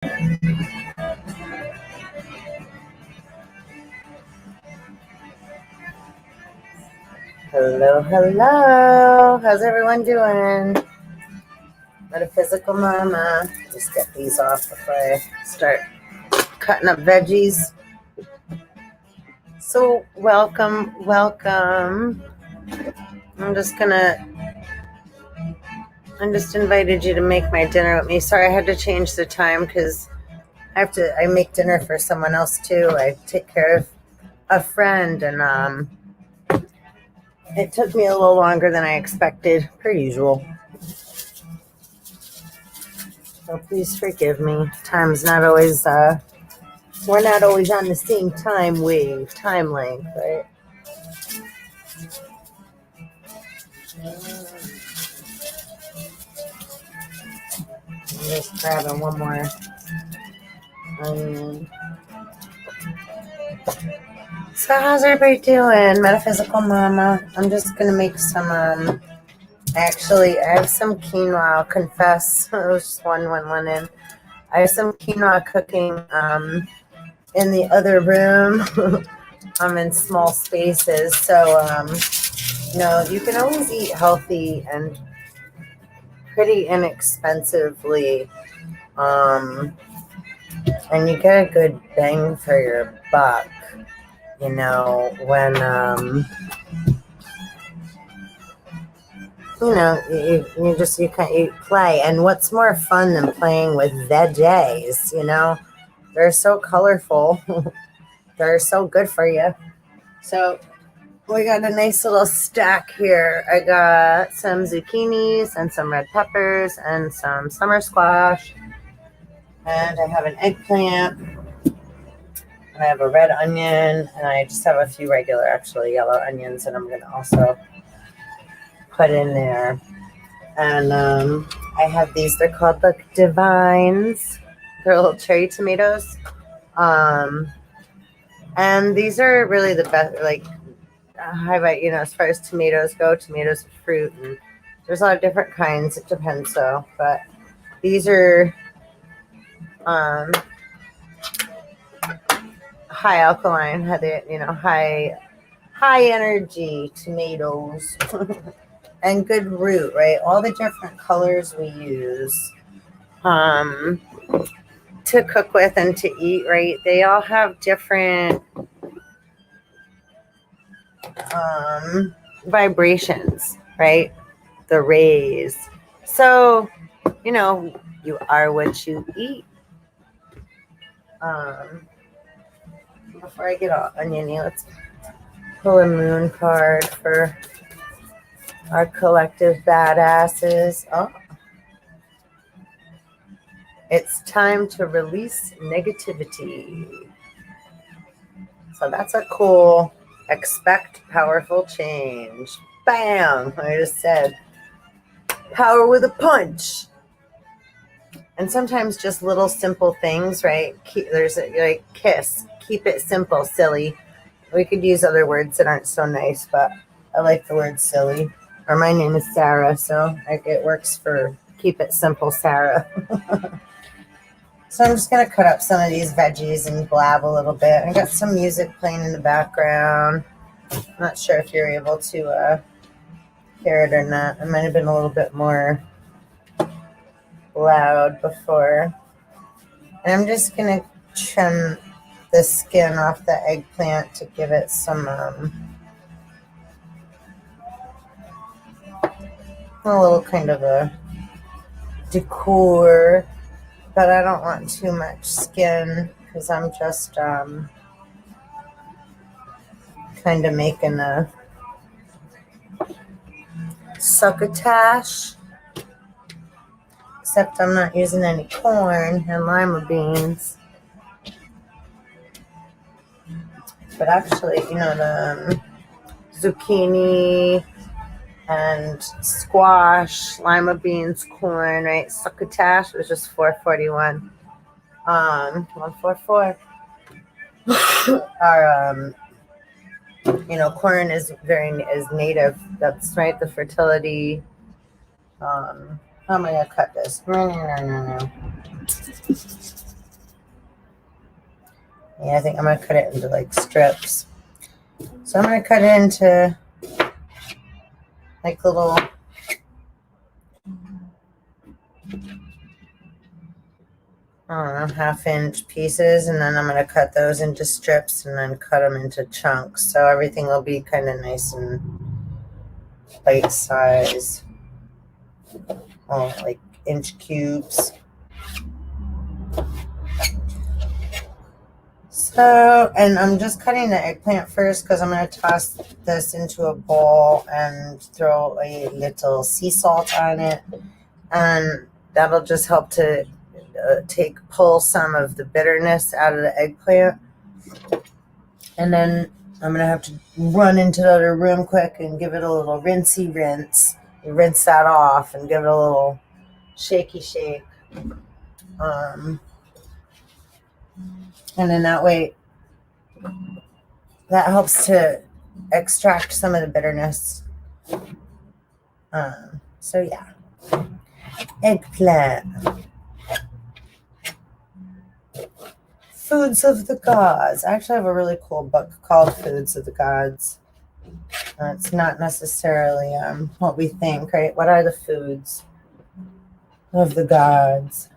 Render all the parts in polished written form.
Hello, hello. How's everyone doing? Metaphysical mama. Just get these off before I start cutting up veggies. So welcome. I just invited you to make my dinner with me. Sorry, I had to change the time because I make dinner for someone else too. I take care of a friend, and it took me a little longer than I expected, per usual. So please forgive me. Time's not always, we're not always on the same time length, right? I'm just grabbing one more onion. So how's everybody doing? Metaphysical mama. I'm just going to make some, actually, I have some quinoa, I'll confess. It was just one went in. I have some quinoa cooking in the other room. I'm in small spaces. So, you can always eat healthy and pretty inexpensively. And you get a good bang for your buck, when you play. And what's more fun than playing with veggies? They're so colorful. They're so good for you. So we got a nice little stack here. I got some zucchinis and some red peppers and some summer squash. And I have an eggplant. And I have a red onion. And I just have a few regular, actually, yellow onions. And I'm going to also put in there. And I have these. They're called the Divines. They're little cherry tomatoes. And these are really the best, as far as tomatoes go, tomatoes are fruit, and there's a lot of different kinds. It depends, though. But these are high alkaline, high energy tomatoes, and good root, right? All the different colors we use to cook with and to eat, right? They all have different vibrations, right? The rays. So, you are what you eat. Before I get all oniony, let's pull a moon card for our collective badasses. Oh. It's time to release negativity. So that's a cool, expect powerful change. Bam! I just said power with a punch. And sometimes just little simple things, right? There's kiss. Keep it simple, silly. We could use other words that aren't so nice, but I like the word silly. Or my name is Sarah, so it works for keep it simple, Sarah. So I'm just going to cut up some of these veggies and blab a little bit. I got some music playing in the background. I'm not sure if you're able to hear it or not. It might have been a little bit more loud before. And I'm just going to trim the skin off the eggplant to give it some a little kind of a decor. But I don't want too much skin because I'm just kind of making a succotash. Except I'm not using any corn and lima beans. But actually, the zucchini and squash, lima beans, corn, right? Succotash was just $4.41. 144. Our corn is native. That's right. The fertility. How am I gonna cut this? No. Yeah, I think I'm going to cut it into like strips. So I'm going to cut it into like little half-inch pieces, and then I'm going to cut those into strips and then cut them into chunks. So everything will be kind of nice and bite size. Oh, like inch cubes. So, and I'm just cutting the eggplant first because I'm going to toss this into a bowl and throw a little sea salt on it. And that'll just help to pull some of the bitterness out of the eggplant. And then I'm going to have to run into the other room quick and give it a little rinsey rinse. You rinse that off and give it a little shaky shake. And then that way, that helps to extract some of the bitterness. So yeah, eggplant. Foods of the Gods. I actually have a really cool book called Foods of the Gods. It's not necessarily what we think, right? What are the foods of the gods?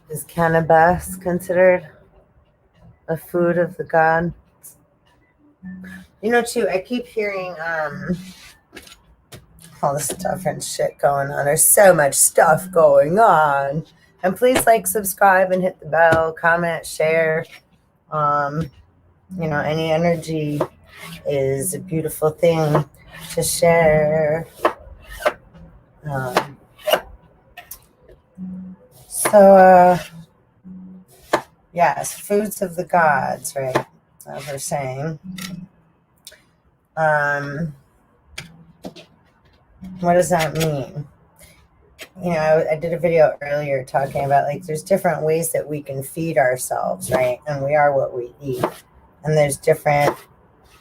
Is cannabis considered a food of the god? You know, too, I keep hearing all this stuff and shit going on. There's so much stuff going on. And please like, subscribe, and hit the bell, comment, share. You know, any energy is a beautiful thing to share. Yes, foods of the gods, right? As we're saying. What does that mean? You know, I did a video earlier talking about like there's different ways that we can feed ourselves, right? And we are what we eat. And there's different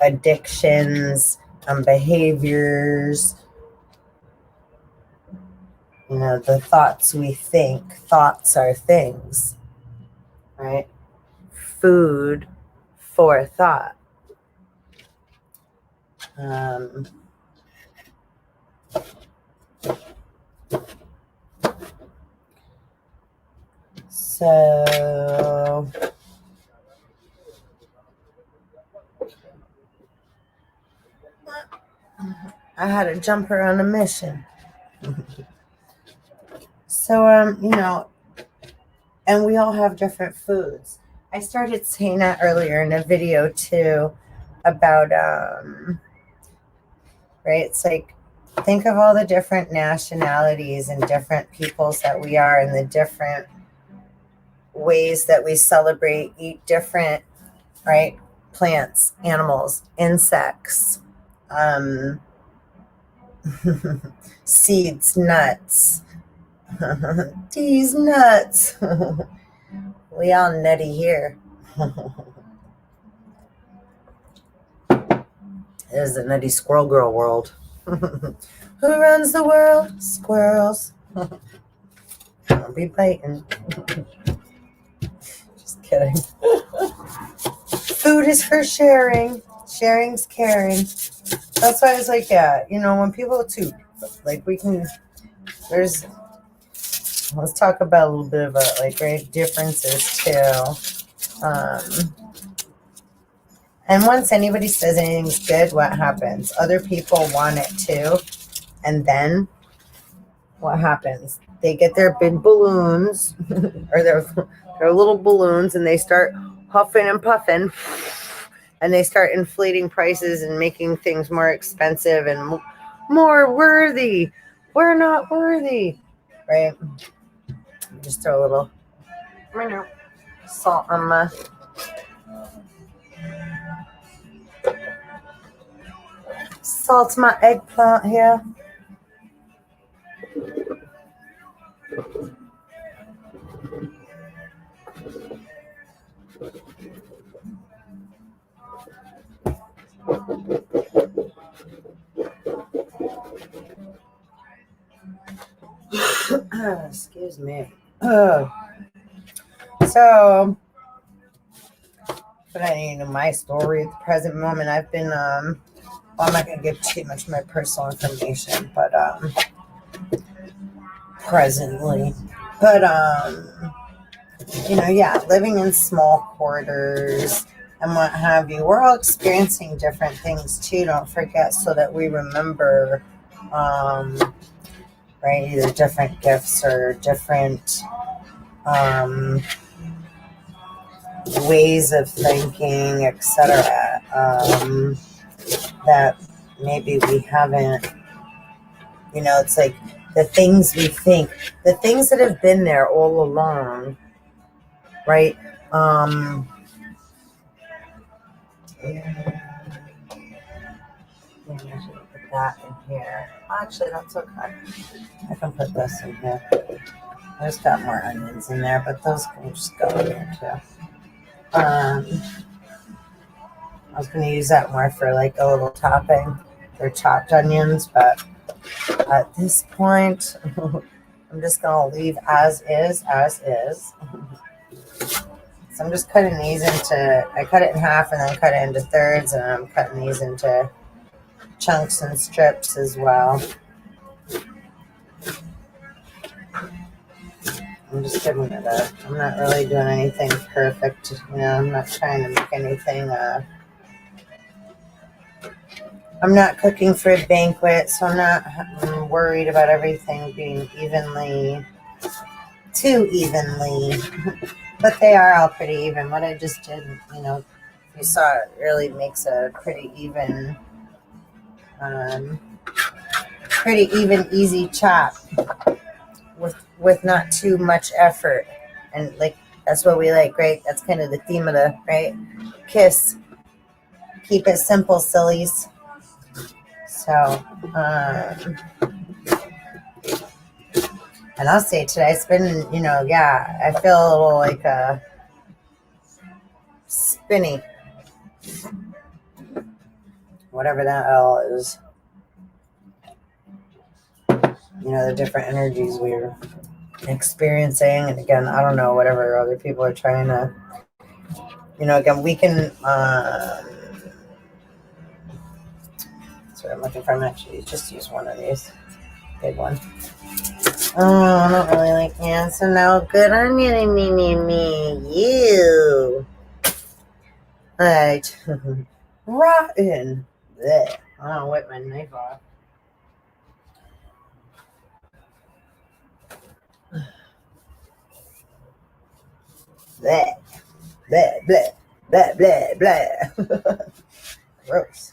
addictions and behaviors. You know, the thoughts we think. Thoughts are things, right? Food for thought. So I had a jumper on a mission. So, you know, and we all have different foods. I started saying that earlier in a video too about, right? It's like, think of all the different nationalities and different peoples that we are and the different ways that we celebrate, eat different, right? Plants, animals, insects, seeds, nuts. These nuts. We all nutty here. It is the nutty squirrel girl world. Who runs the world? Squirrels. Don't be biting. Just kidding. Food is for sharing. Sharing's caring. That's why it's like, yeah, you know, when people too, like we can, let's talk about a little bit about like, right, differences too. And once anybody says anything's good, what happens? Other people want it too. And then what happens? They get their big balloons or their little balloons and they start huffing and puffing and they start inflating prices and making things more expensive and more worthy. We're not worthy, right? Just throw a little salt on my eggplant here. Excuse me. So, but my story at the present moment, I've been, well, I'm not going to give too much of my personal information, but, presently, but, yeah, living in small quarters and what have you. We're all experiencing different things too, don't forget, so that we remember, right, either different gifts or different, ways of thinking, etc. That maybe we haven't, it's like the things we think, the things that have been there all along, right? Maybe I should put that in here. Actually, that's okay. I can put this in here. I just got more onions in there, but those can just go in there too. I was going to use that more for like a little topping for chopped onions, but at this point, I'm just going to leave as is. So I'm just cutting these into, I cut it in half and then cut it into thirds, and I'm cutting these into chunks and strips as well. I'm just giving it I'm not really doing anything perfect. I'm not trying to make anything, I'm not cooking for a banquet, so I'm not worried about everything being too evenly, but they are all pretty even. What I just did, you saw it really makes a pretty even, easy chop with not too much effort. And like, that's what we like, right? That's kind of the theme of the, right? KISS. Keep it simple, sillies. So, and I'll say today, it's been, I feel a little like spinny. Whatever that L is. The different energies we're experiencing. And again, I don't know, whatever other people are trying to, again, we can, that's what I'm looking for. I'm actually just use one of these. Big one. Oh, I don't really like, so now good onion, me, you. Right. Rotten. Blech. I don't whip my knife off. Bleh. Bleh, bleh, bleh, bleh, bleh. Gross.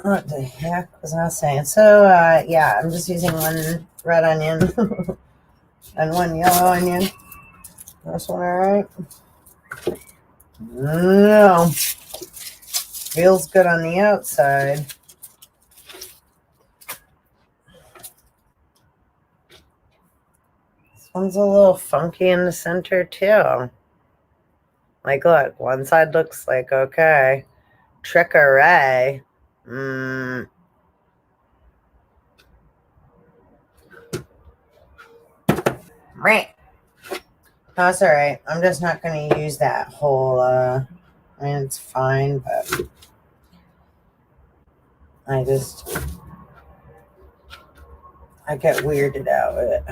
What the heck was I saying? So, yeah, I'm just using one red onion and one yellow onion. This one, all right? No. Feels good on the outside. This one's a little funky in the center, too. Like, look, one side looks like, okay, trickery. Right. That's all right. I'm just not going to use that whole, it's fine, but I get weirded out with it.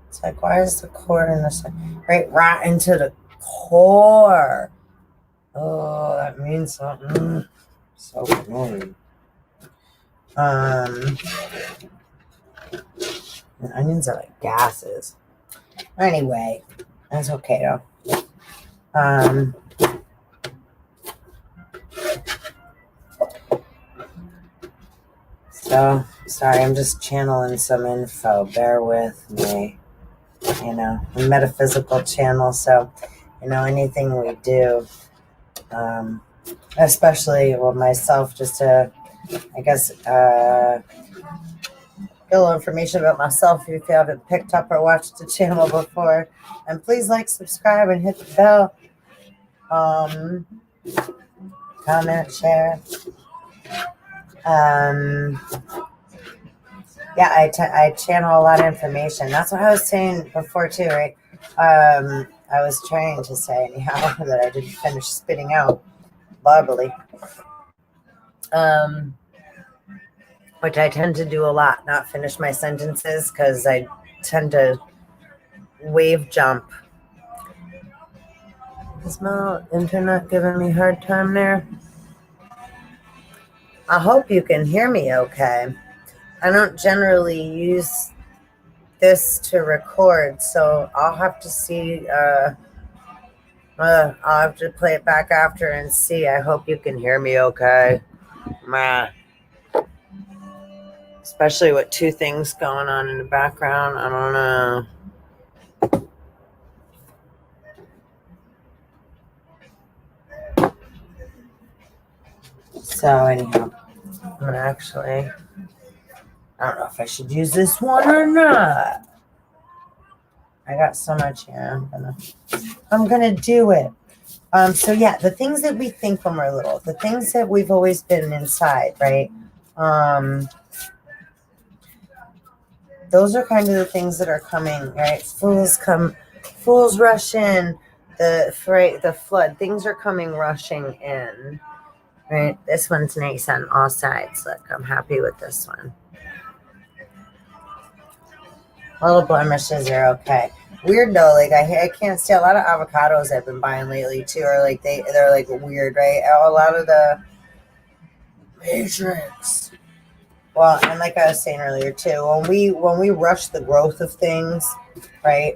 It's like, why is the core in this? Right into the core. Oh, that means something. So annoying. The onions are like gases. Anyway, that's okay though. So sorry, I'm just channeling some info. Bear with me. A metaphysical channel. So, anything we do, especially with myself, just to, I guess, get a little information about myself if you haven't picked up or watched the channel before. And please like, subscribe, and hit the bell. comment, share. Yeah, I channel a lot of information. That's what I was saying before too, right? I was trying to say anyhow that I didn't finish spitting out verbally. Which I tend to do a lot, not finish my sentences because I tend to wave jump. Is my internet giving me a hard time there? I hope you can hear me okay. I don't generally use this to record, so I'll have to see. I'll have to play it back after and see. I hope you can hear me okay. Meh. Especially with two things going on in the background. I don't know. So anyhow, I'm gonna actually, I don't know if I should use this one or not. I got so much here. I'm gonna do it. So yeah, the things that we think when we're little, the things that we've always been inside, right? Those are kind of the things that are coming, right? Fools rush in, the flood, things are coming rushing in, right? This one's nice on all sides. Look, I'm happy with this one. Little blemishes are okay. Weird though, like I can't see a lot of avocados I've been buying lately too, or like they're like weird, right? A lot of the matrix. Well, and like I was saying earlier too, when we rush the growth of things, right?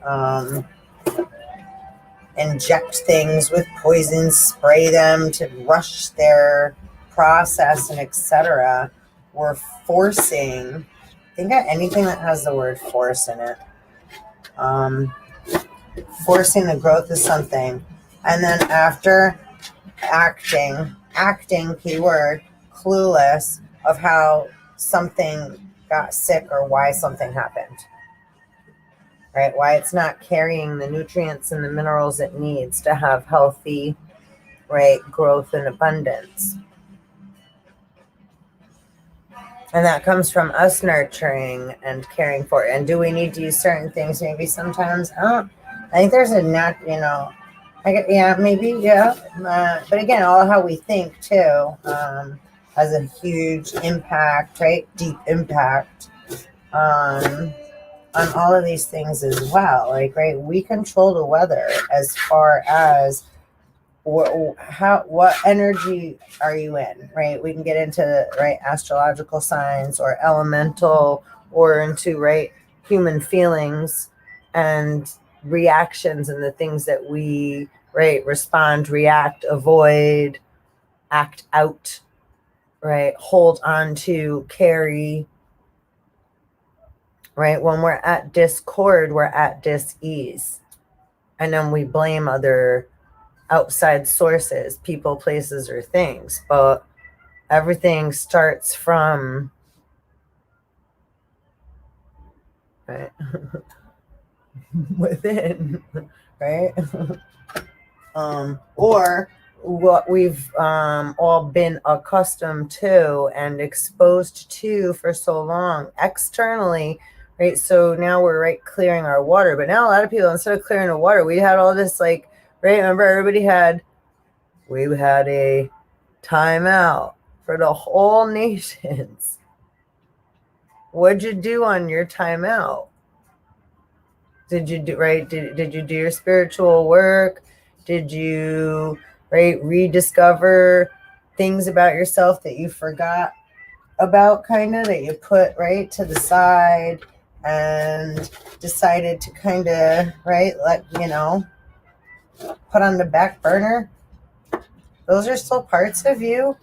Inject things with poisons, spray them to rush their process and etc. We're forcing. Think of anything that has the word force in it. Forcing the growth of something, and then after acting keyword, clueless of how something got sick or why something happened, right? Why it's not carrying the nutrients and the minerals it needs to have healthy, right, growth and abundance. And that comes from us nurturing and caring for it. And do we need to use certain things maybe sometimes? I think there's a maybe, yeah. But again, all how we think too has a huge impact, right? Deep impact on all of these things as well. Like, right, we control the weather as far as what energy are you in, right? We can get into, right, astrological signs or elemental, or into, right, human feelings and reactions and the things that we, right, respond, react, avoid, act out, right, hold on to, carry, right? When we're at discord, we're at dis-ease, and then we blame other outside sources, people, places, or things. But everything starts from, right, within, right? Or what we've all been accustomed to and exposed to for so long externally, right? So now we're, right, clearing our water. But now a lot of people, instead of clearing the water, we had all this, like, right, remember we had a timeout for the whole nations. What'd you do on your timeout? Did you do, right? Did you do your spiritual work? Did you, right, rediscover things about yourself that you forgot about, kind of, that you put, right, to the side and decided to kind of, right, put on the back burner? Those are still parts of you.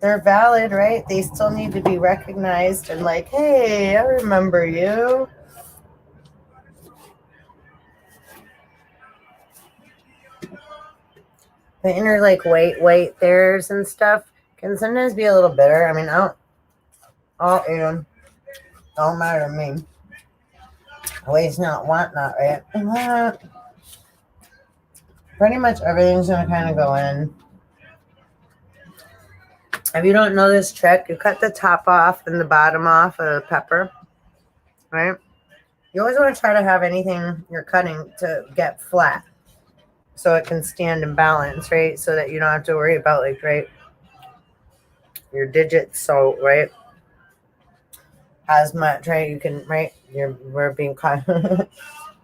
They're valid, right? They still need to be recognized and, like, hey, I remember you. The inner, like, white there's and stuff can sometimes be a little bitter. I mean, I'll eat them. Don't matter to me. Waste not, want not, right? pretty much everything's going to kind of go in. If you don't know this trick, you cut the top off and the bottom off of the pepper, right? You always want to try to have anything you're cutting to get flat so it can stand and balance, right? So that you don't have to worry about, like, right, your digits, so, right, as much, right? You can, right, we're being cut.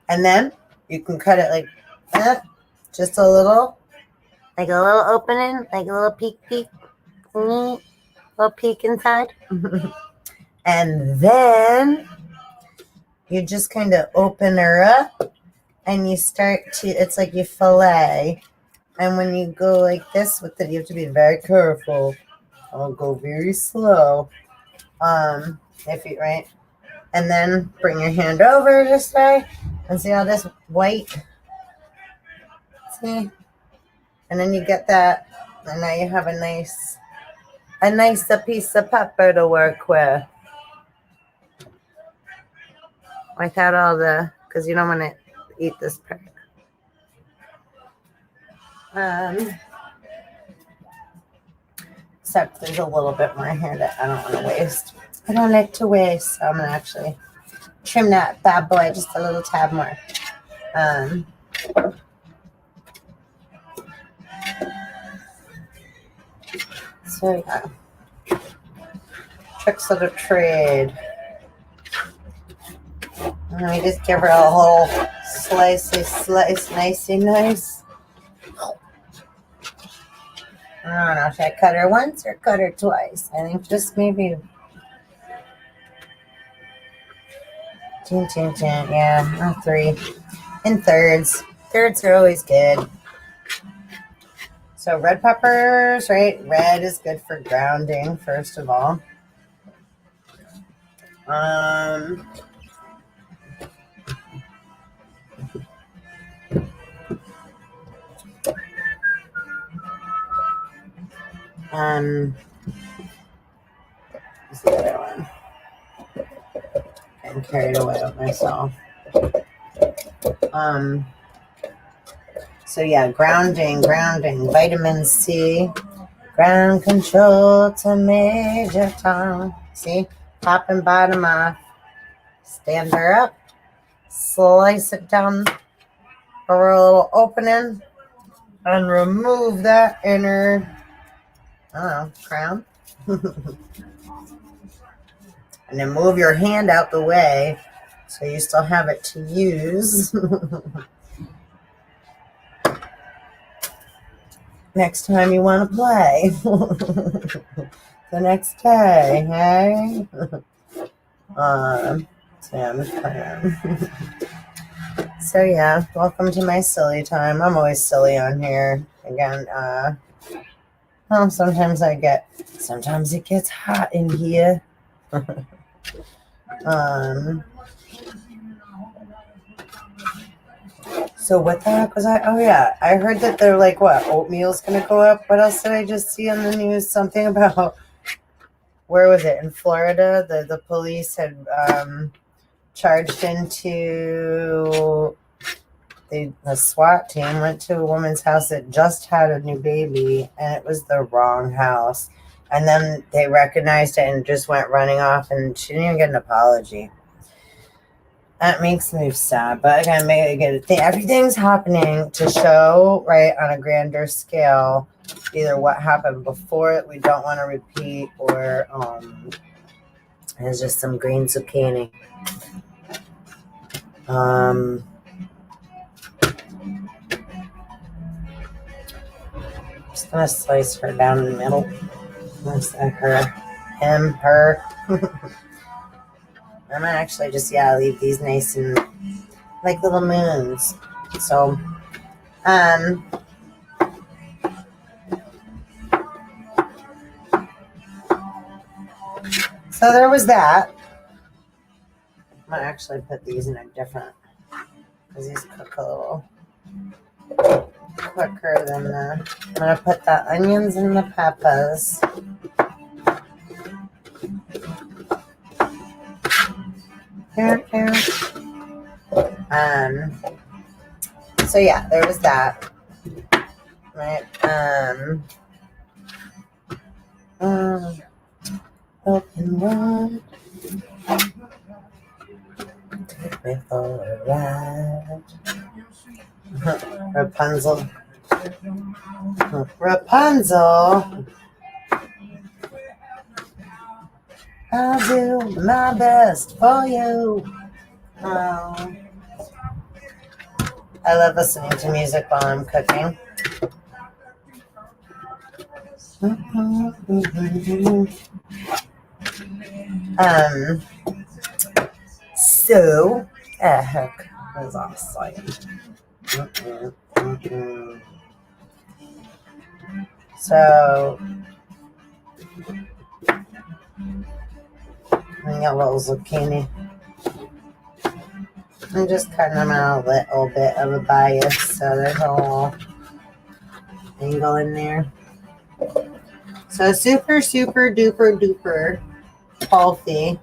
And then you can cut it like that, just a little, like a little opening, like a little peek, little peek inside. And then you just kind of open her up and you start to, it's like you fillet. And when you go like this with it, you have to be very careful. I'll go very slow. If you, right? And then bring your hand over this way and see all this white? See? And then you get that, and now you have a nice piece of pepper to work with. Without all the, because you don't want to eat this part. Except there's a little bit more here that I don't want to waste. I don't like to waste, so I'm going to actually trim that bad boy just a little tad more. So yeah, tricks of the trade. And we just give her a whole slice, nicey nice. I don't know, should I cut her once or cut her twice? I think just maybe. Yeah, 3 in thirds. Thirds are always good. So red peppers, right? Red is good for grounding, first of all. What's the other one? I'm carried away with myself. So yeah, grounding, vitamin C, ground control to Major Tom. See, top and bottom off. Stand her up, slice it down over a little opening, and remove that inner, I don't know, crown. And then move your hand out the way so you still have it to use. Next time you want to play. The next day, hey? Sam's plan. So yeah, welcome to my silly time. I'm always silly on here. Again, well, sometimes it gets hot in here. So what the heck was I? Oh yeah, I heard that they're like, what, oatmeal's gonna go up. What else did I just see on the news? Something about, where was it? In Florida, the police had charged into the SWAT team went to a woman's house that just had a new baby, and it was the wrong house. And then they recognized it and just went running off, and she didn't even get an apology. That makes me sad, but again, everything's happening to show, right, on a grander scale, either what happened before it we don't want to repeat, or there's just some green zucchini. Just gonna slice her down the middle. Her. I'm gonna actually just, leave these nice and like little moons. So, so there was that. I'm gonna actually put these in a different, because these cook a little quicker than I'm gonna put the onions and the peppers. So yeah, there was that. Right? Open wide, take me for a ride. Rapunzel. Rapunzel. I'll do my best for you. Oh, I love listening to music while I'm cooking. So, heck, that's awesome. So, I got a little zucchini. I'm just cutting them out a little bit of a bias, so there's a little angle in there. So super, super duper duper healthy.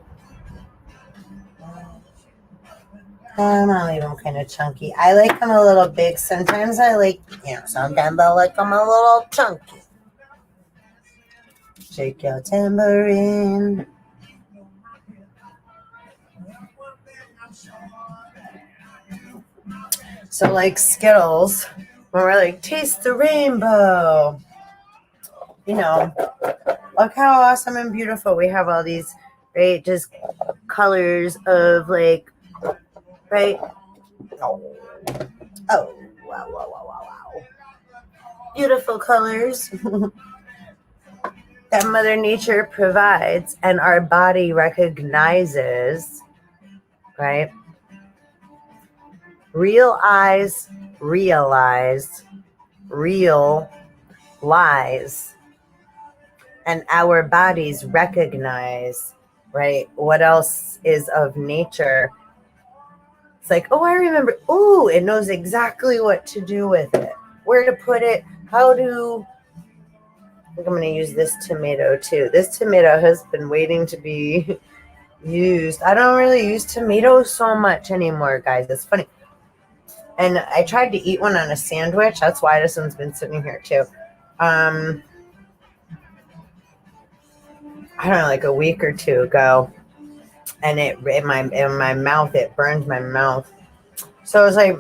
I'm gonna leave them kind of chunky. I like them a little big. Sometimes I like, sometimes I like them a little chunky. Shake your tambourine. So like Skittles, when we're like, taste the rainbow. Look how awesome and beautiful we have all these, right? Just colors of like, right? Oh, wow, wow, wow, wow, wow. Beautiful colors that Mother Nature provides and our body recognizes, right? Real eyes realize real lies, and our bodies recognize, right, what else is of nature. It's like, oh, I remember. Oh, it knows exactly what to do with it, where to put it, how to. I think I'm going to use this tomato too. This tomato has been waiting to be used. I don't really use tomatoes so much anymore, guys. It's funny. And I tried to eat one on a sandwich. That's why this one's been sitting here too. I don't know, like a week or two ago, and it in my mouth, it burned my mouth. So it's like,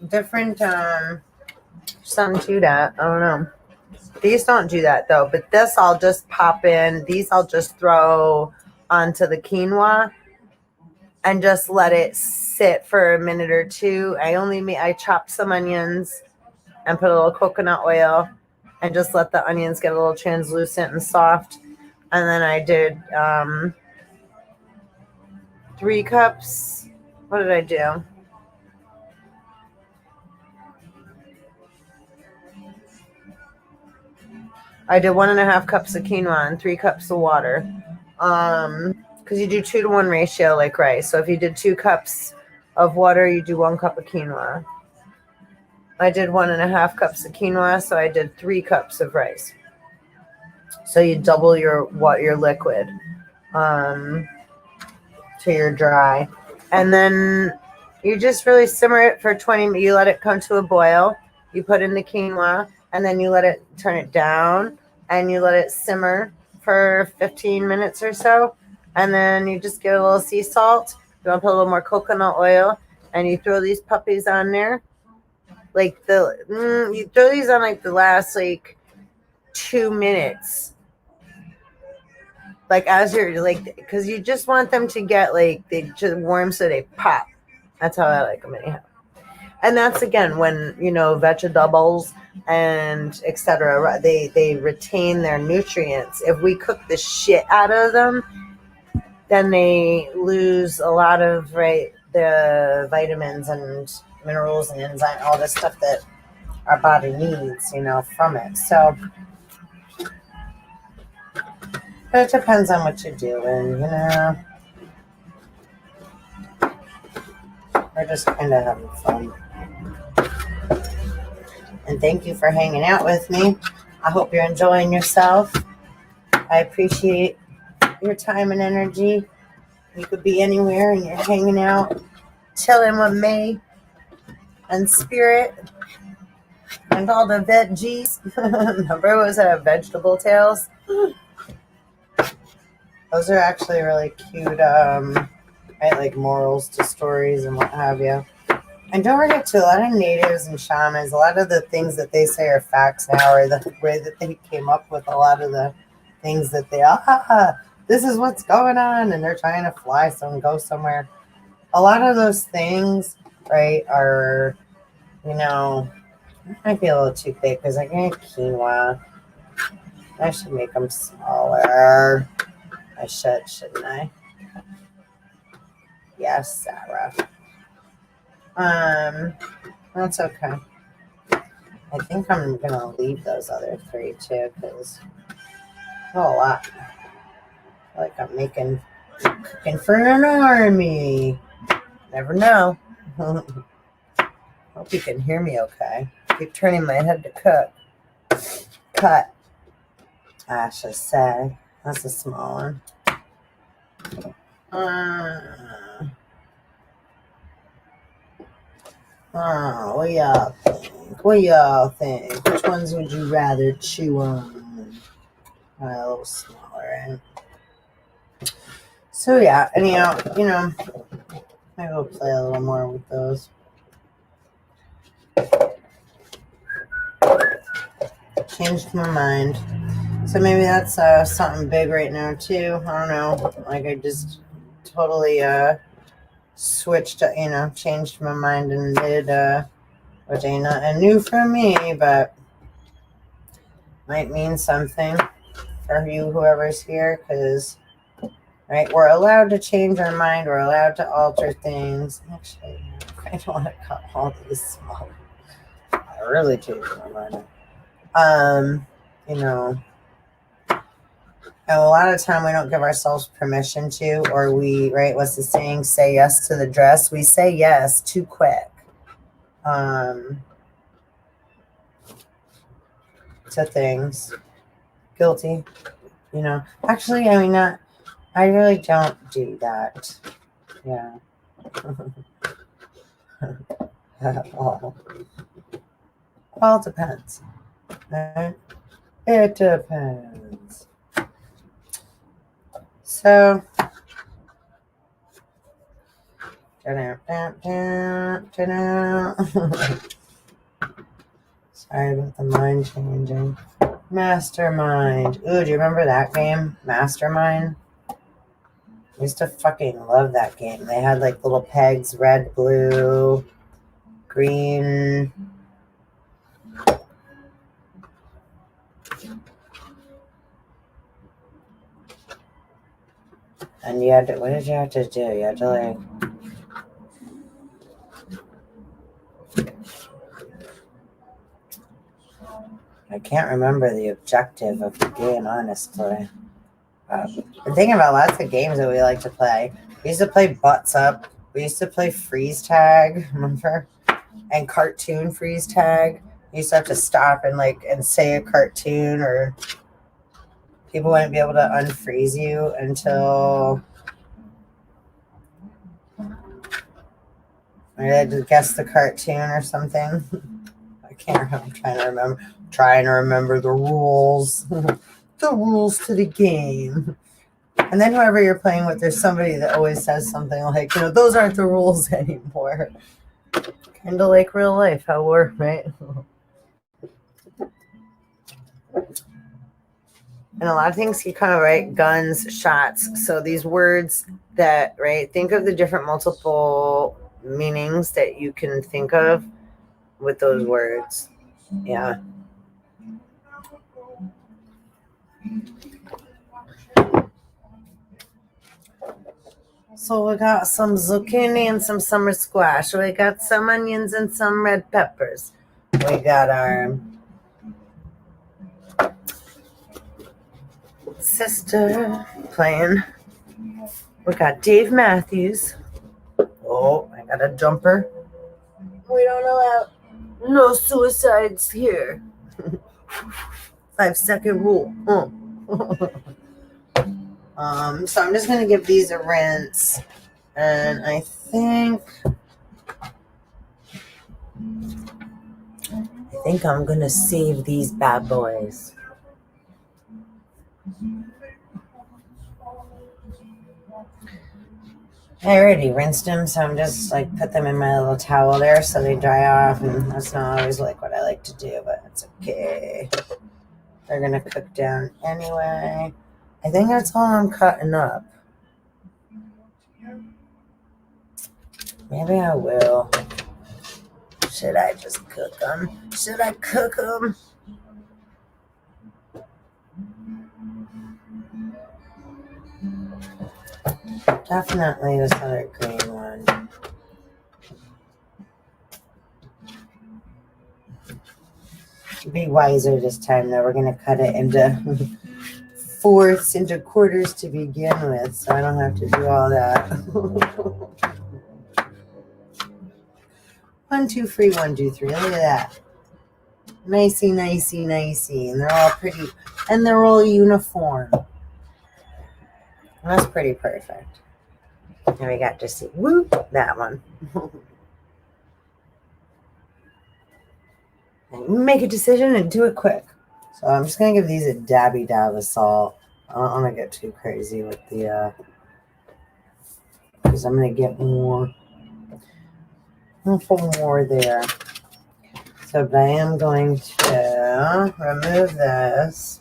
different something to that. I don't know. These don't do that though, but this I'll just pop in. These I'll just throw onto the quinoa and just let it sit for a minute or two. I chopped some onions and put a little coconut oil and just let the onions get a little translucent and soft. And then I did 3 cups. What did I do? I did 1.5 cups of quinoa and 3 cups of water. Because you do 2-to-1 ratio like rice. So if you did 2 cups of water, you do 1 cup of quinoa. I did 1.5 cups of quinoa, so I did 3 cups of rice. So you double your liquid till you're dry. And then you just really simmer it for 20 minutes. You let it come to a boil. You put in the quinoa, and then you let it turn it down, and you let it simmer for 15 minutes or so. And then you just get a little sea salt. You want to put a little more coconut oil, and you throw these puppies on there. Like you throw these on like the last like 2 minutes. Like as you're like, because you just want them to get like they just warm so they pop. That's how I like them anyhow. And that's again when vegetables and etc. They retain their nutrients. If we cook the shit out of them, then they lose a lot of the vitamins and minerals and enzymes, all this stuff that our body needs, from it. So, but it depends on what you're doing, We're just kind of having fun. And thank you for hanging out with me. I hope you're enjoying yourself. I appreciate your time and energy. You could be anywhere and you're hanging out, chilling with me and spirit. And all the veggies. Remember, was that vegetable tails? Those are actually really cute, right, like morals to stories and what have you. And don't forget too, a lot of natives and shamans, a lot of the things that they say are facts now, or the way that they came up with a lot of the things that they, this is what's going on, and they're trying to fly go somewhere. A lot of those things, right, are, you know, might be a little too big because I get quinoa. I should make them smaller. I should, shouldn't I? Yes, Sarah. That's okay. I think I'm gonna leave those other 3 too, because a lot. Like I'm cooking for an army. Never know. Hope you can hear me okay. Keep turning my head to cut. I should say. That's a small one. What y'all think? What y'all think? Which ones would you rather chew on? A little smaller, right? So yeah, anyhow, maybe we'll play a little more with those. Changed my mind. So maybe that's something big right now too. I don't know. Like I just totally switched, changed my mind and did which ain't nothing new for me, but might mean something for you, whoever's here, because right, we're allowed to change our mind. We're allowed to alter things. Actually, I don't want to cut all these smaller. I really changed my mind. And a lot of time we don't give ourselves permission to, or we, right, what's the saying, say yes to the dress. We say yes too quick to things. Guilty, Actually, I really don't do that. Yeah. Well, it depends. Right? It depends. So, sorry about the mind changing. Mastermind. Ooh, do you remember that game? Mastermind? I used to fucking love that game. They had like little pegs, red, blue, green. And you had to, what did you have to do? You had to like, I can't remember the objective of the game, honestly. I'm thinking about lots of games that we like to play. We used to play Butts Up. We used to play Freeze Tag, remember? And Cartoon Freeze Tag. You used to have to stop and say a cartoon, or people wouldn't be able to unfreeze you until you had to guess the cartoon or something. I can't remember. I'm trying to remember the rules. The rules to the game. And then whoever you're playing with, there's somebody that always says something like, those aren't the rules anymore. Kind of like real life, how we're, right? And a lot of things you kind of, right, guns, shots. So these words that, right, think of the different multiple meanings that you can think of with those words. Yeah. So we got some zucchini and some summer squash. We got some onions and some red peppers. We got our sister playing. We got Dave Matthews. Oh, I got a jumper. We don't allow no suicides here. 5-second rule. So I'm just gonna give these a rinse, and I think I'm gonna save these bad boys. I already rinsed them, so I'm just like put them in my little towel there so they dry off, and that's not always like what I like to do, but it's okay. They're gonna cook down anyway. I think that's all I'm cutting up. Maybe I will. Should I just cook them? Should I cook them? Definitely this other green one. Be wiser this time, though. We're going to cut it into fourths, into quarters to begin with, so I don't have to do all that. 1, 2, 3, 1, 2, 3. Look at that. Nicey, nicey, nicey. And they're all pretty, and they're all uniform. That's pretty perfect. And we got to see, whoop, that one. Make a decision and do it quick. So I'm just going to give these a dabby dab of salt. I don't want to get too crazy with the, because I'm going to get more. I'll put more there. So, but I am going to remove this.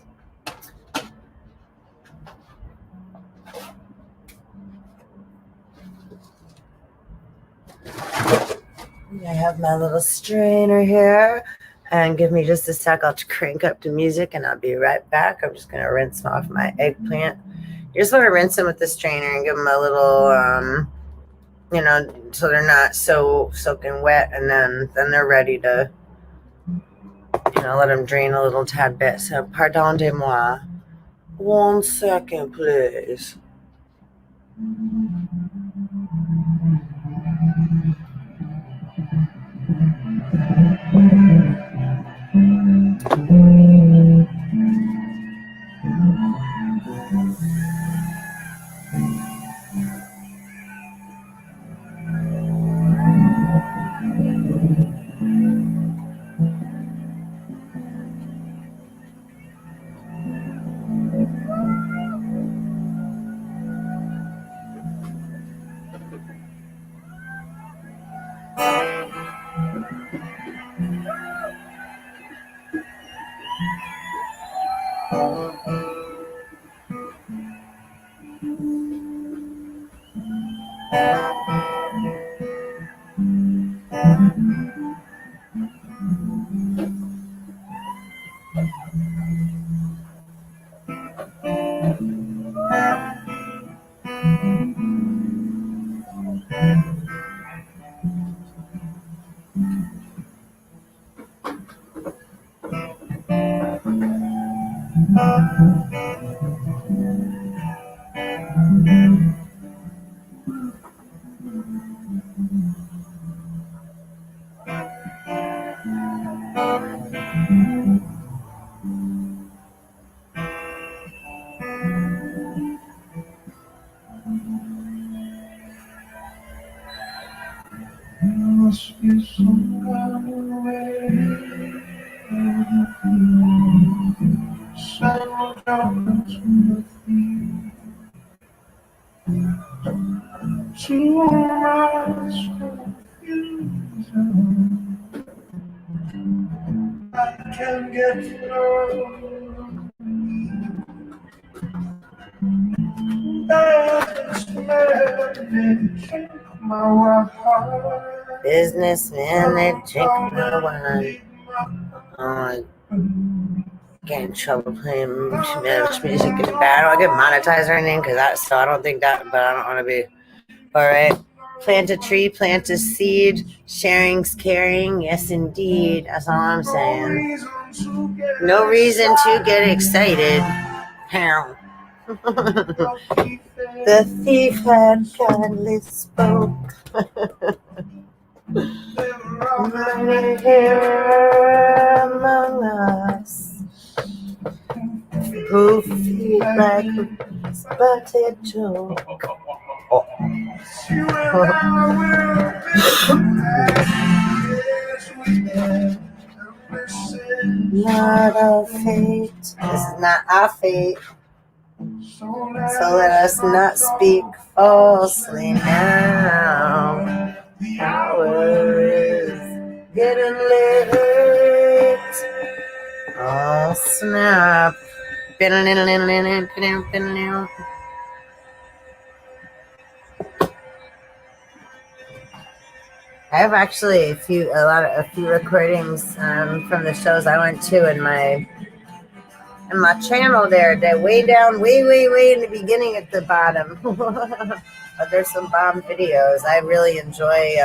I have my little strainer here. And give me just a sec. I'll crank up the music and I'll be right back. I'm just going to rinse off my eggplant. You just want to rinse them with the strainer and give them a little, you know, so they're not so soaking wet. And then they're ready to, you know, let them drain a little tad bit. So, pardon-moi. 1 second, please. Must be some kind of way. Settle down to your feet. To rise confusion. I can get through. That's meditation, my heart. Businessmen that drink my wine. I get in trouble playing too much music is bad. I don't get monetized or anything so I don't think that, but I don't want to be. All right. Plant a tree, plant a seed. Sharing's caring. Yes, indeed. That's all I'm saying. No reason to get excited. How? The thief had kindly spoke. Money here among us, who feel like a spotted joke. Not our fate. This is not our fate. So let us not speak falsely now. The hour is getting late. Oh, snap. I have actually a few recordings from the shows I went to in my channel there. They're way down, way in the beginning at the bottom. But there's some bomb videos. I really enjoy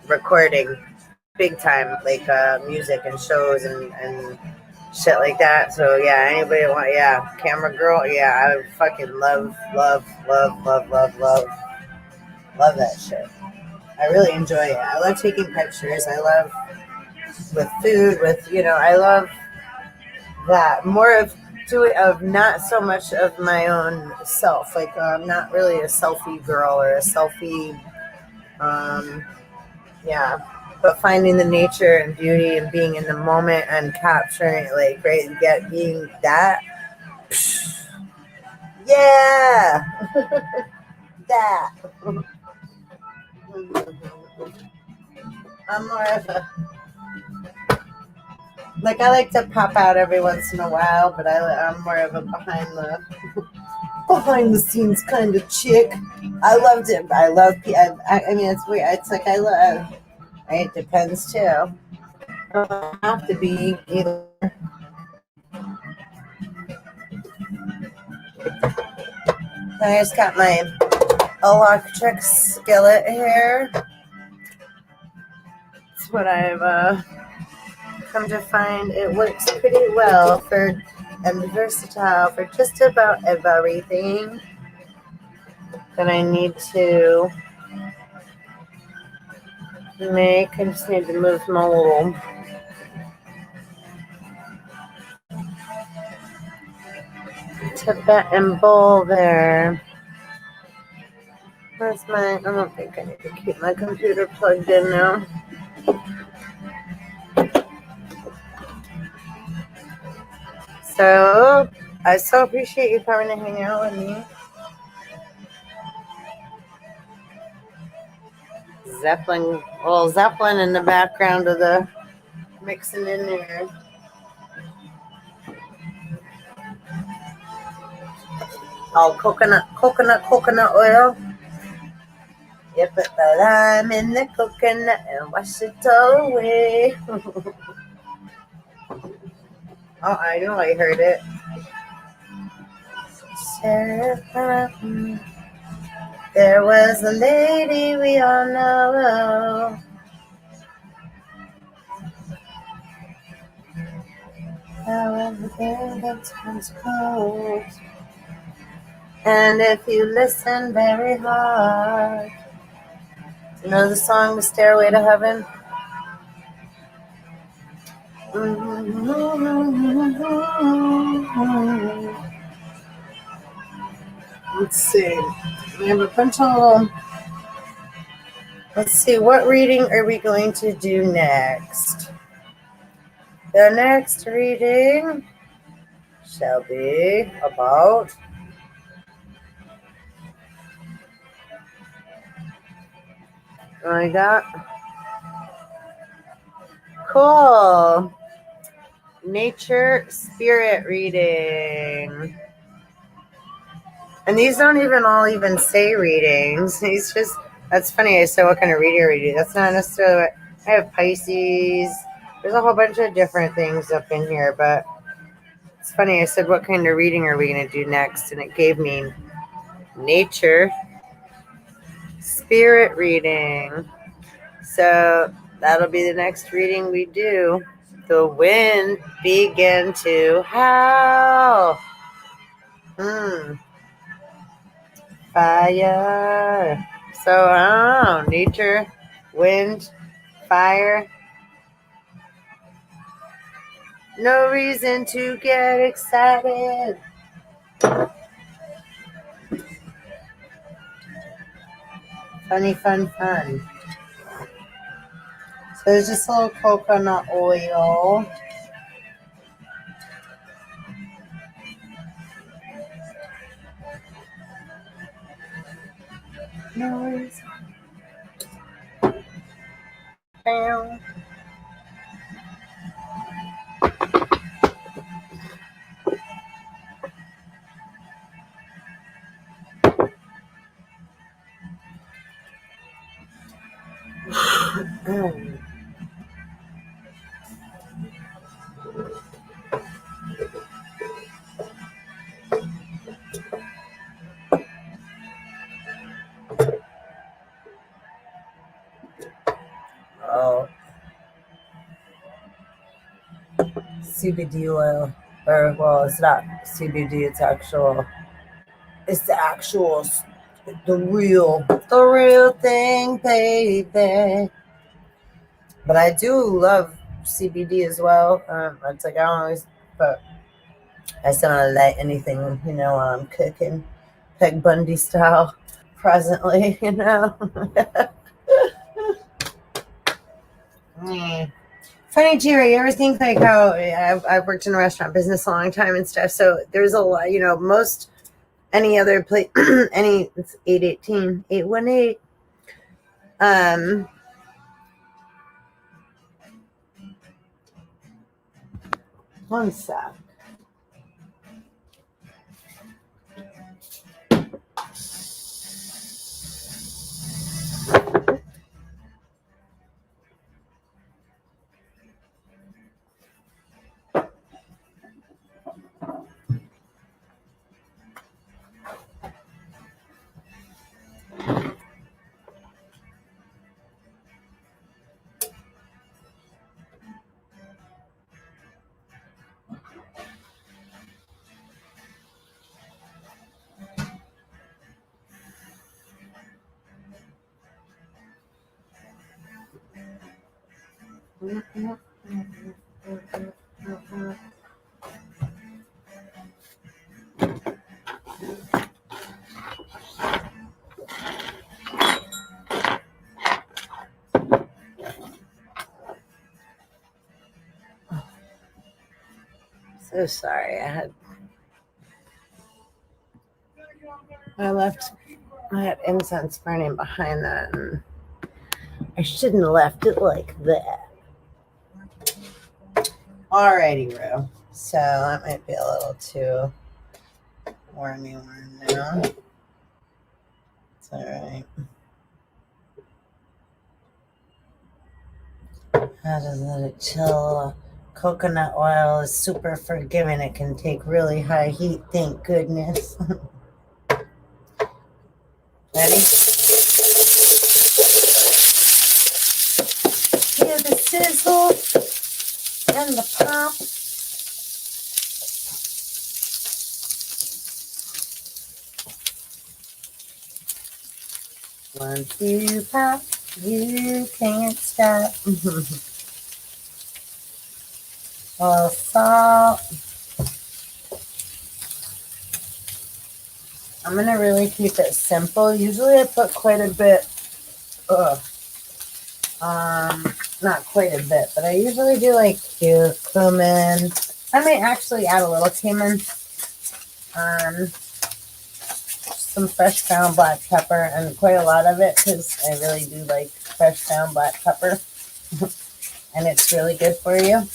recording big time, like music and shows and shit like that. So yeah, anybody want, camera girl, I fucking love that shit. I really enjoy it. I love taking pictures. I love with food, I love that more of not so much of my own self. Like I'm not really a selfie girl or a selfie, um, yeah. But finding the nature and beauty and being in the moment and capturing it, like being that, yeah, that. I'm more of a I like to pop out every once in a while, but I'm more of a behind the scenes kind of chick. I loved it. I mean, it's weird. It's like I love. It depends too. I don't have to be either. I just got my electric skillet here. It's what I've come to find. It works pretty well and versatile for just about everything that I need to make. I just need to move my little Tibetan bowl there. Where's I don't think I need to keep my computer plugged in now. So, I so appreciate you coming to hang out with me. Little Zeppelin in the background of the mixing in there. All coconut oil. You put the lime in the coconut and wash it all away. Oh, I know I heard it. There was a lady we all know. However, the time's cold. And if you listen very hard, you know the song "The Stairway to Heaven"? Let's see. We have a bunch of. Let's see. What reading are we going to do next? The next reading shall be about. I got. Cool. Nature spirit reading. And these don't even say readings. These just, that's funny. I said, what kind of reading are you? That's not necessarily what, I have Pisces. There's a whole bunch of different things up in here, but it's funny. I said, what kind of reading are we going to do next? And it gave me nature spirit reading. So that'll be the next reading we do. The wind began to howl. Fire. So, nature, wind, fire. No reason to get excited. Funny, fun. So there's just a little coconut oil. Noise. Bam. Oh, CBD oil, or well, it's not CBD. It's the real thing, baby. But I do love CBD as well. It's like I don't always, but I still don't like anything, while I'm cooking, Peg Bundy style, presently, Mm. Funny, Jerry, you ever think like how I've worked in a restaurant business a long time and stuff, so there's a lot, most any other place, it's 818, 818. One sec. So sorry, I had incense burning behind that, and I shouldn't have left it like that. Alrighty, Rue. So that might be a little too warm now. It's alright. I just let it chill. Coconut oil is super forgiving. It can take really high heat, thank goodness. Ready? Hear the sizzle and the pop. Once you pop, you can't stop. All salt. I'm going to really keep it simple. Usually I put quite a bit. Not quite a bit, but I usually do like cumin. I may actually add a little cumin. Some fresh ground black pepper, and quite a lot of it because I really do like fresh ground black pepper. And it's really good for you.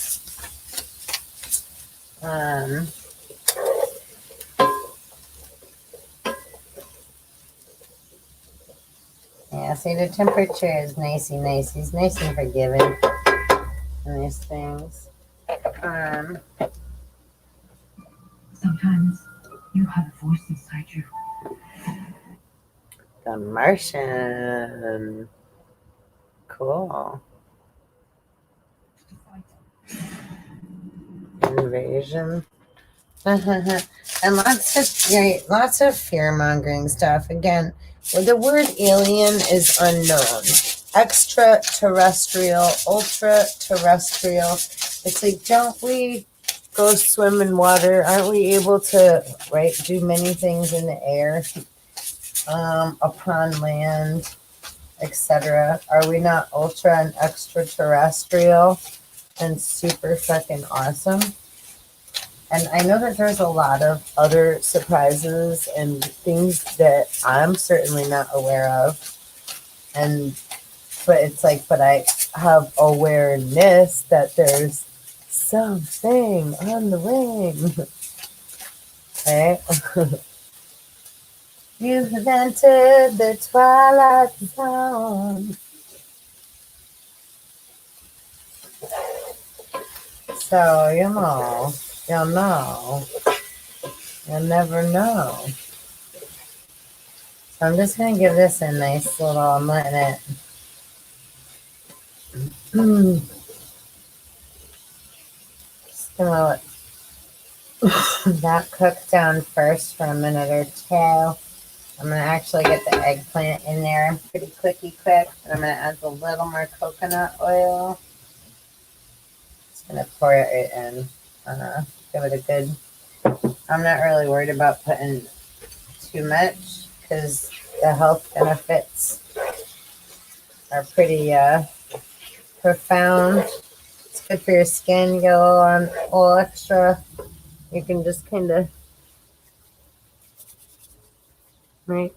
Yeah, see, the temperature is nicey. He's nice and forgiving in these things. Sometimes you have a voice inside you. The Martian. Cool. Invasion. And lots of fear-mongering stuff. Again, the word alien is unknown. Extraterrestrial, ultra-terrestrial. It's like, don't we go swim in water? Aren't we able to, do many things in the air, upon land? etc. Are we not ultra and extraterrestrial and super fucking awesome? And I know that there's a lot of other surprises and things that I'm certainly not aware of. And but it's like, but I have awareness that there's something on the wing. Okay? You've entered the twilight zone. So, you'll know. You'll never know. So I'm just going to give this a nice little, I'm letting it just going to let that cook down first for a minute or two. I'm going to actually get the eggplant in there pretty quick. And I'm going to add a little more coconut oil. Just going to pour it right in. Give it a good, I'm not really worried about putting too much because the health benefits are pretty profound. It's good for your skin. You get a little extra. You can just kind of, right?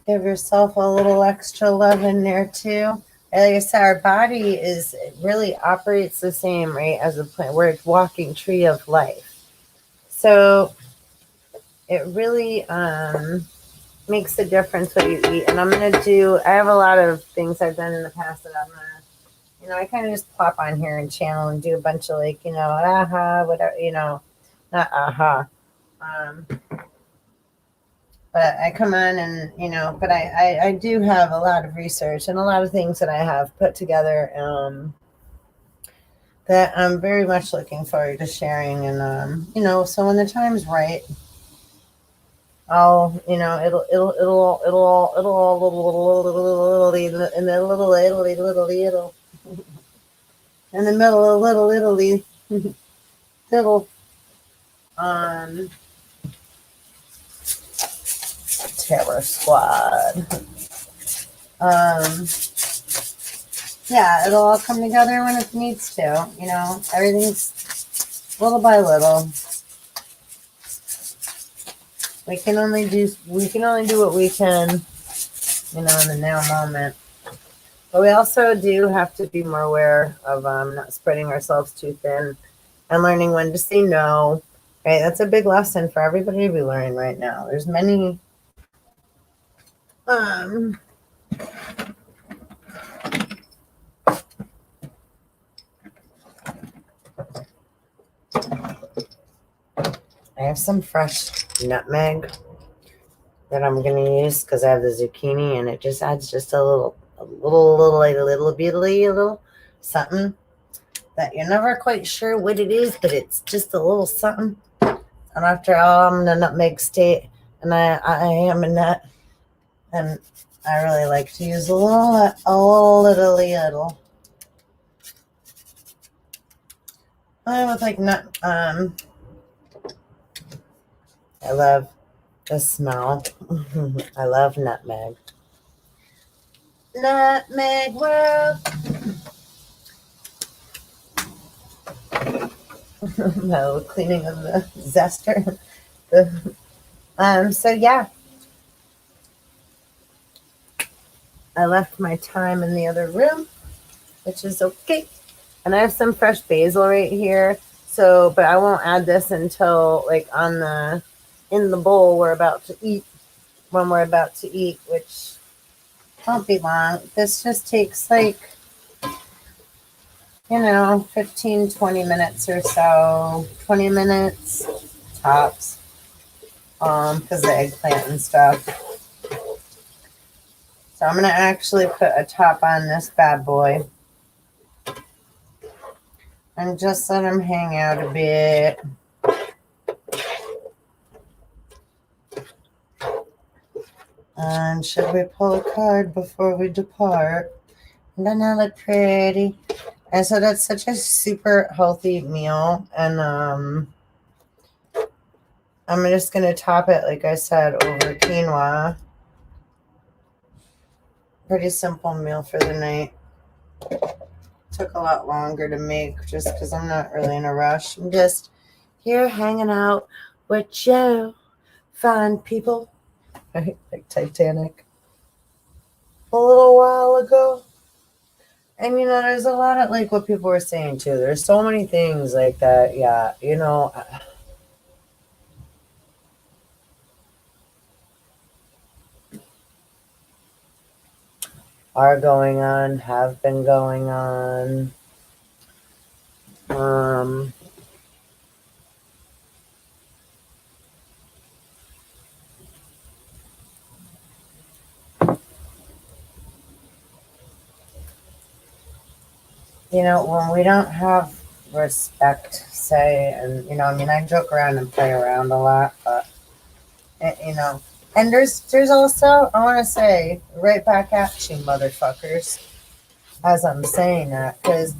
Give yourself a little extra love in there too. Like I said, our body really operates the same, right, as a plant. We're a walking tree of life. So it really makes a difference what you eat. And I have a lot of things I've done in the past that I'm going to, I kind of just plop on here and channel and do a bunch of like, whatever, not aha. But I come on and, but I do have a lot of research and a lot of things that I have put together that I'm very much looking forward to sharing. And, so when the time's right, I'll, it'll in the middle of Little Italy, little, Terror Squad. Yeah, it'll all come together when it needs to. Everything's little by little. We can only do what we can, in the now moment. But we also do have to be more aware of not spreading ourselves too thin and learning when to say no. Right, that's a big lesson for everybody to be learning right now. There's many I have some fresh nutmeg that I'm gonna use because I have the zucchini and it just adds just a little something that you're never quite sure what it is, but it's just a little something. And after all, I'm in a nutmeg state, and I am a nut, and I really like to use a little. I would like nut. I love the smell. I love nutmeg. Nutmeg world. No cleaning of the zester. So yeah, I left my thyme in the other room, which is okay. And I have some fresh basil right here. So, but I won't add this until like in the bowl when we're about to eat, which won't be long. This just takes like, 15, 20 minutes or so, 20 minutes tops, because the eggplant and stuff. So I'm going to actually put a top on this bad boy and just let them hang out a bit. And should we pull a card before we depart? Doesn't that look pretty? And so that's such a super healthy meal. And I'm just going to top it, like I said, over quinoa. Pretty simple meal for the night. Took a lot longer to make just because I'm not really in a rush. I'm just here hanging out with Joe. Fine people. Right? Like Titanic. A little while ago. And, there's a lot of, like, what people were saying, too. There's so many things like that. Yeah, are going on, have been going on. Um, when we don't have respect, say, and, I joke around and play around a lot, but, and there's also, I want to say, right back at you, motherfuckers, as I'm saying that, because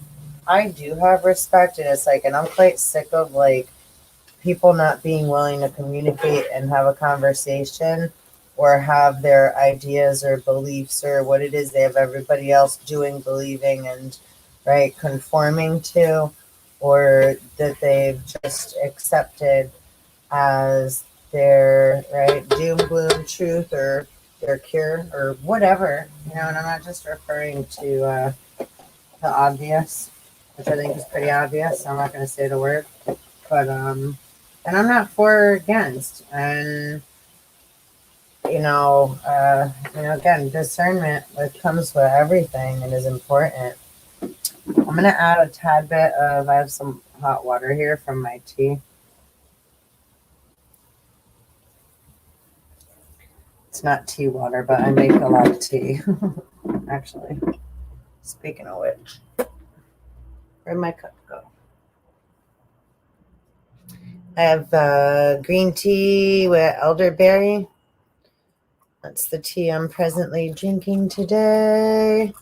I do have respect, and it's like, and I'm quite sick of, like, people not being willing to communicate and have a conversation or have their ideas or beliefs or what it is they have everybody else doing, believing, and right conforming to, or that they've just accepted as their right doom gloom truth or their cure or whatever, and I'm not just referring to the obvious, which I think is pretty obvious. I'm not going to say the word, but and I'm not for or against. And again, discernment comes with everything and is important. I'm gonna add a tad bit of. I have some hot water here from my tea. It's not tea water, but I make a lot of tea. Actually, speaking of which, where'd my cup go? I have green tea with elderberry. That's the tea I'm presently drinking today.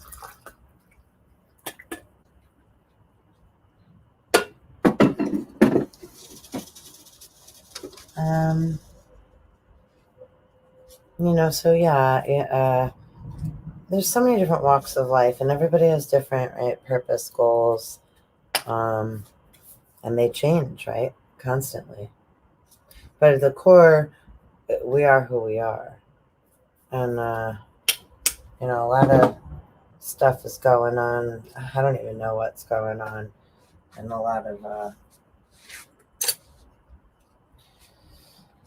So yeah, there's so many different walks of life, and everybody has different, right, purpose, goals, and they change, right, constantly. But at the core, we are who we are, and a lot of stuff is going on. I don't even know what's going on, and a lot of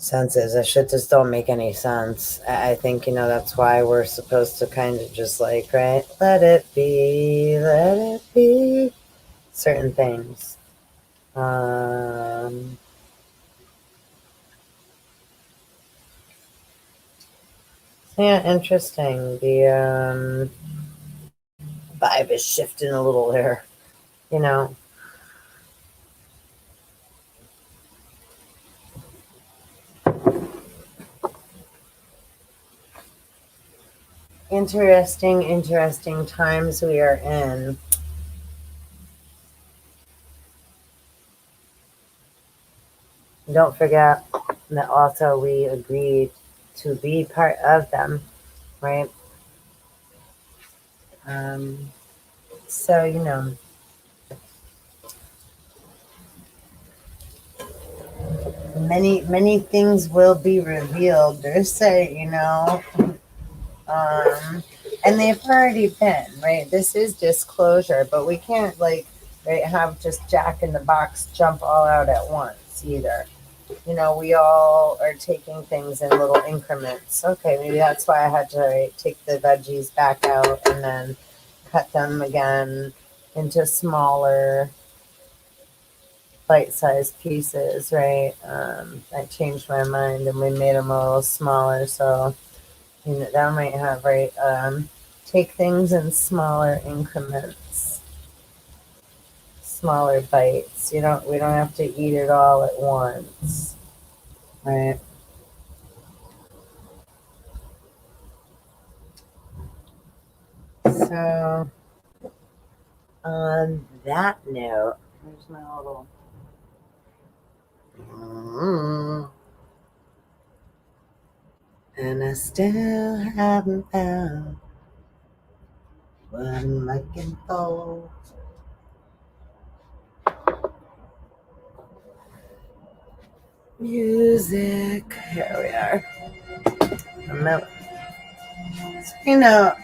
senses. That shit just don't make any sense. I think, that's why we're supposed to kind of just like, right, let it be certain things. Yeah, interesting. The vibe is shifting a little there, you know. Interesting times we are in. Don't forget that also we agreed to be part of them, right? Um, so, many things will be revealed. They say, and they've already been, right? This is disclosure, but we can't like, right, have just Jack in the Box jump all out at once either. We all are taking things in little increments. Okay, maybe that's why I had to, right, take the veggies back out and then cut them again into smaller bite-sized pieces, right? I changed my mind and we made them a little smaller, so that might have, right, take things in smaller increments, smaller bites. We don't have to eat it all at once, right? So on that note, here's my little And I still haven't found what I'm looking for. Music. Here we are. You know,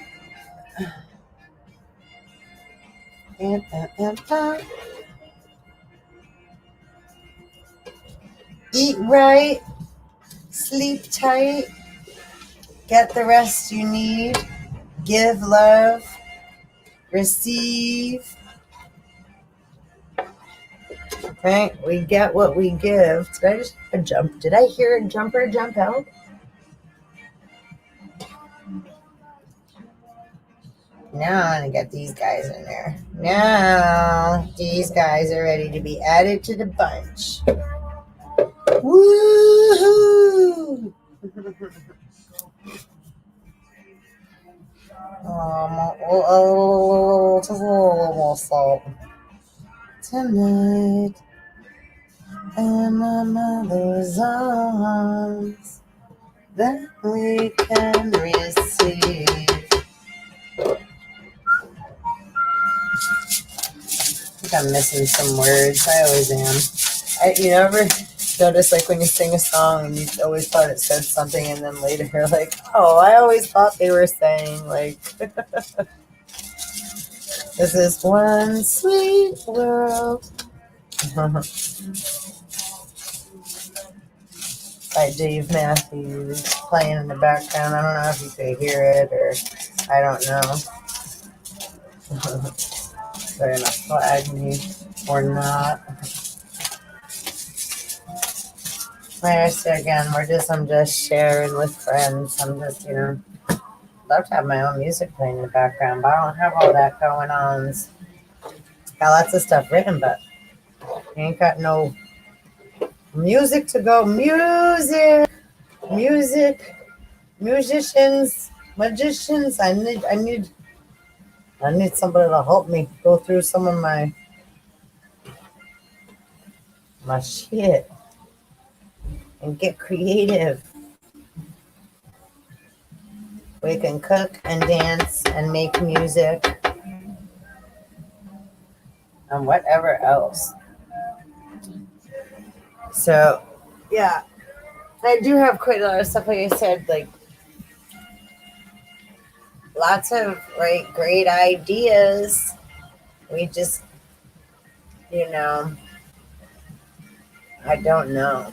eat right, sleep tight, get the rest you need, give love, receive. Right? We get what we give. Did I just hear a jump? Did I hear a jumper jump out? Now I'm gonna get these guys in there. Now these guys are ready to be added to the bunch. Woohoo! Tonight in my mother's arms, that we can receive. I think I'm missing some words. I always am. You ever notice, like, when you sing a song and you always thought it said something, and then later you're like, oh, I always thought they were saying, like, this is one sweet world. By Dave Matthews playing in the background. I don't know if you could hear it, or I don't know. They're gonna flag me or not. Like I said again, I'm just sharing with friends. I'm just, love to have my own music playing in the background, but I don't have all that going on. Got lots of stuff written, but ain't got no music to go. Music, musicians, magicians. I need somebody to help me go through some of my shit and get creative. We can cook and dance and make music and whatever else. So, yeah, I do have quite a lot of stuff, like I said, like lots of great ideas. We just, I don't know.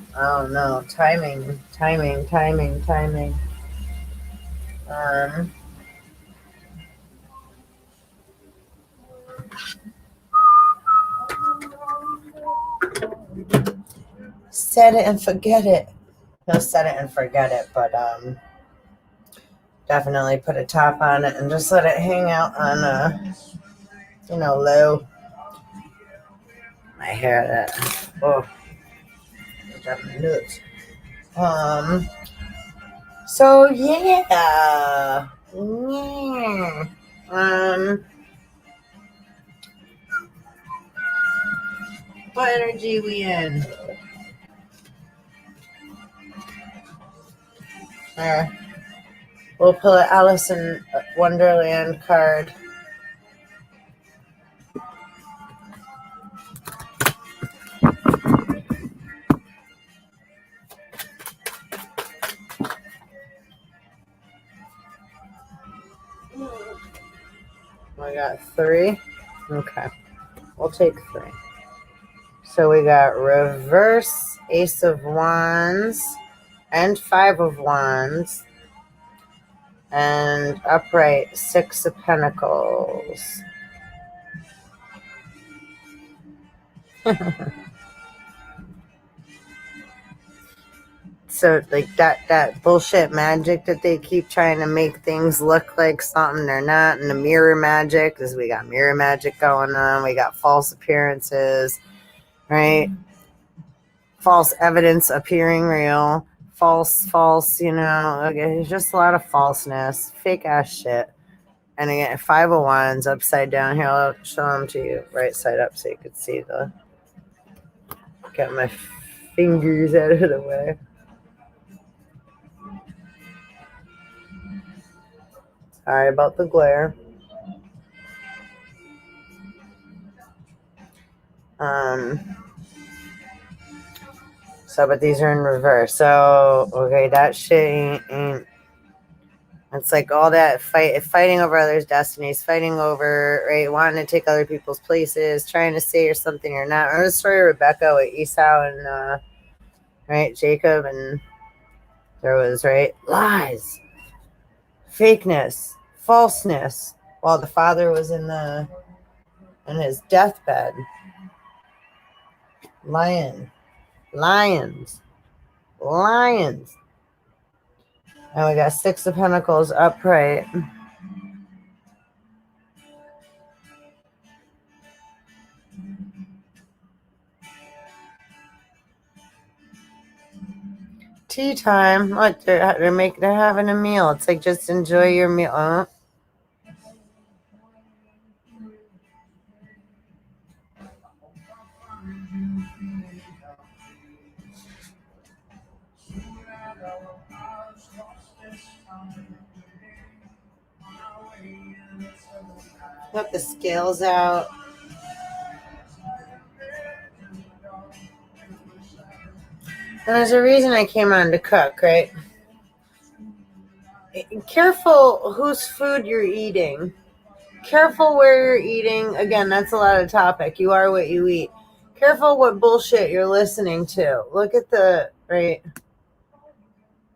Timing. Um, set it and forget it. No, set it and forget it, but definitely put a top on it and just let it hang out on low. My hair, that driving me nuts. So yeah. What energy we in? We'll pull an Alice in Wonderland card. I got 3. Okay. We'll take 3. So we got reverse Ace of Wands and 5 of Wands and upright 6 of Pentacles. So like that bullshit magic that they keep trying to make things look like something they're not, and the mirror magic, because we got mirror magic going on, we got false appearances, right? False evidence appearing real, false, it's just a lot of falseness, fake ass shit. And again, 5 of Wands upside down here. I'll show them to you right side up so you could see get my fingers out of the way. Sorry about the glare. So, but these are in reverse. So, okay, that shit ain't it's like all that fighting over others' destinies, fighting over, right, wanting to take other people's places, trying to say or something or not. Remember the story of Rebecca with Esau and, right, Jacob, and there was, right, lies, fakeness, falseness, while the father was in his deathbed. Lions. And we got Six of Pentacles upright. Tea time. What? They're having a meal. It's like, just enjoy your meal. Put the scales out. And there's a reason I came on to cook, right? Careful whose food you're eating. Careful where you're eating. Again, that's a lot of topic. You are what you eat. Careful what bullshit you're listening to. Look at the, right?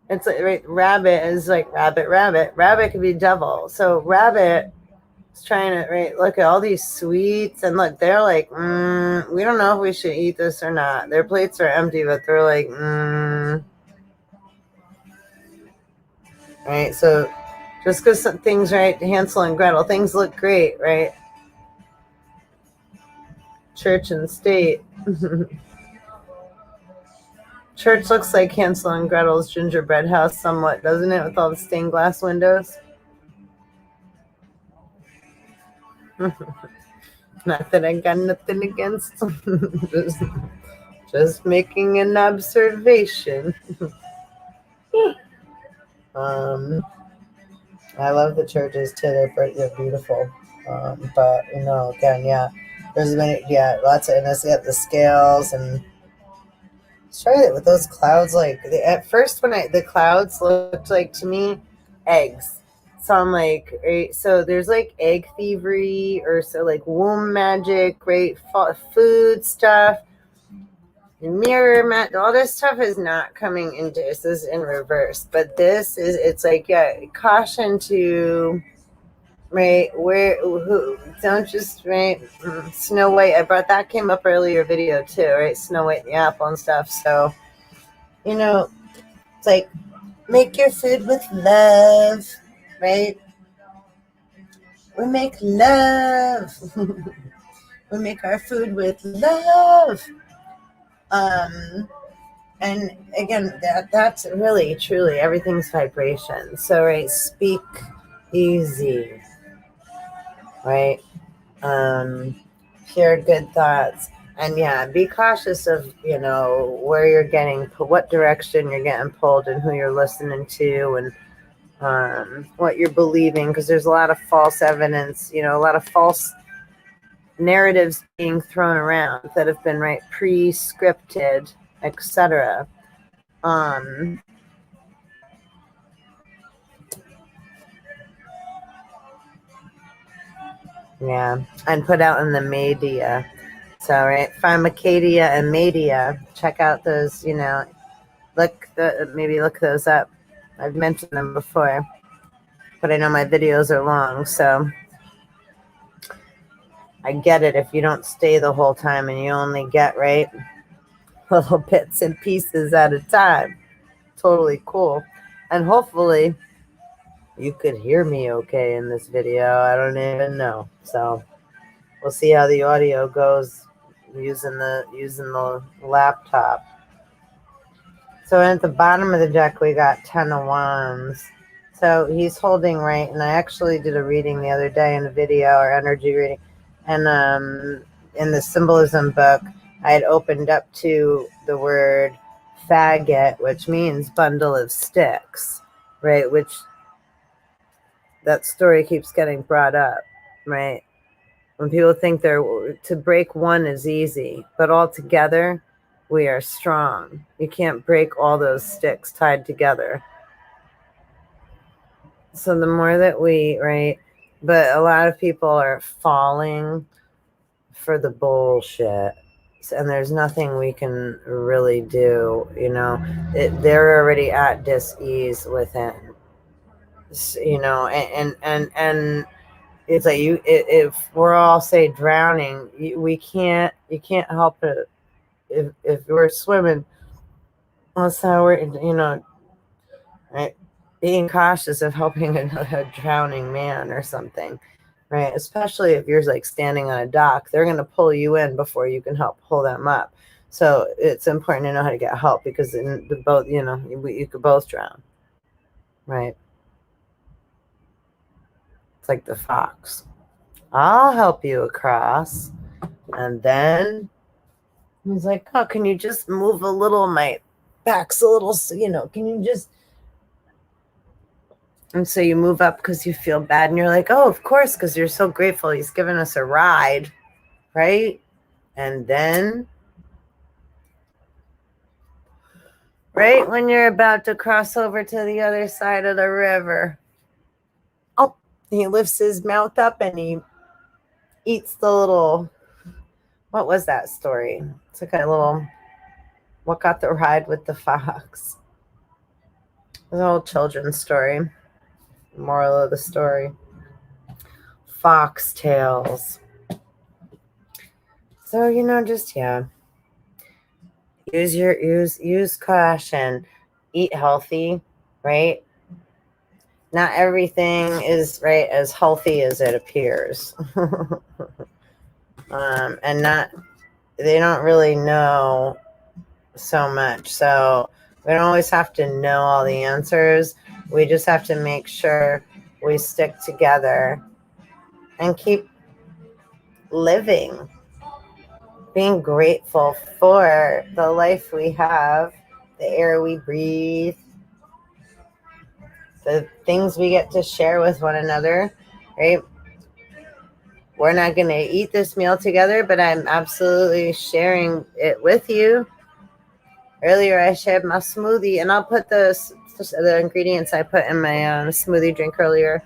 It's like, right, rabbit is like rabbit. Rabbit could be devil. So rabbit is trying to, right, look at all these sweets, and look, they're like, we don't know if we should eat this or not. Their plates are empty, but they're like, right? So just because some things, right, Hansel and Gretel, things look great, right? Church and state. Church looks like Hansel and Gretel's gingerbread house somewhat, doesn't it, with all the stained glass windows? Not that I got nothing against just making an observation. I love the churches too. They're beautiful. But again, yeah, there's been lots of, and let's get the scales, and let's try it with those clouds. Like at first, when the clouds looked like to me eggs. So I'm like, right, so there's like egg thievery, or so like womb magic, right? Food stuff, mirror mat, all this stuff is not coming into this is in reverse. But this is, it's like, caution to, right, don't just, right, Snow White. I brought that, came up earlier video too, right? Snow White and the apple and stuff. So, it's like, make your food with love, right? We make love. We make our food with love. And again, that's really, truly, everything's vibration. So, right, speak easy, right? Pure good thoughts. And be cautious of, where you're getting, what direction you're getting pulled, and who you're listening to, and what you're believing, because there's a lot of false evidence, a lot of false narratives being thrown around that have been, right, pre-scripted, etc. And put out in the media. So, right, Pharmacadia and Media, check out those, maybe look those up. I've mentioned them before, but I know my videos are long, so I get it if you don't stay the whole time and you only get, right, little bits and pieces at a time. Totally cool. And hopefully you could hear me okay in this video. I don't even know. So we'll see how the audio goes using the laptop. So at the bottom of the deck, we got 10 of Wands. So he's holding, right, and I actually did a reading the other day in a video, or energy reading, and in the symbolism book, I had opened up to the word faggot, which means bundle of sticks, right, which that story keeps getting brought up, right? When people think to break one is easy, but all together we are strong. You can't break all those sticks tied together. So the more that we, right, but a lot of people are falling for the bullshit. And there's nothing we can really do, they're already at dis-ease within, and it's like if we're all say drowning, you can't help it. If we're swimming, that's how we're, right, being cautious of helping a drowning man or something, right? Especially if you're like standing on a dock, they're going to pull you in before you can help pull them up. So it's important to know how to get help, because in the boat, you could both drown, right? It's like the fox. I'll help you across. And then he's like, oh, can you just move a little? My back's a little, can you just. And so you move up because you feel bad. And you're like, oh, of course, because you're so grateful he's given us a ride, right? And then, right when you're about to cross over to the other side of the river, oh, he lifts his mouth up and he eats the little, what was that story? It's like a little, what got the ride with the fox? It's an old children's story. Moral of the story: fox tales. So, use caution, eat healthy, right? Not everything is right as healthy as it appears. And they don't really know so much. So we don't always have to know all the answers. We just have to make sure we stick together and keep living, being grateful for the life we have, the air we breathe, the things we get to share with one another, right? We're not going to eat this meal together, but I'm absolutely sharing it with you. Earlier, I shared my smoothie, and I'll put the ingredients I put in my smoothie drink earlier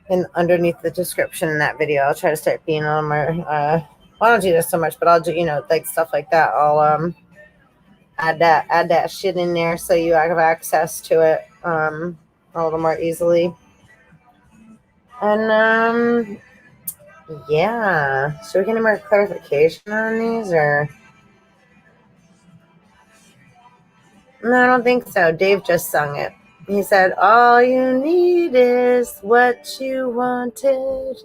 and underneath the description in that video. I'll try to start being a little more, well, I don't do this so much, but I'll do, like stuff like that. I'll add that shit in there so you have access to it a little more easily. And yeah, should we get any more clarification on these, or? No, I don't think so. Dave just sung it. He said, all you need is what you wanted.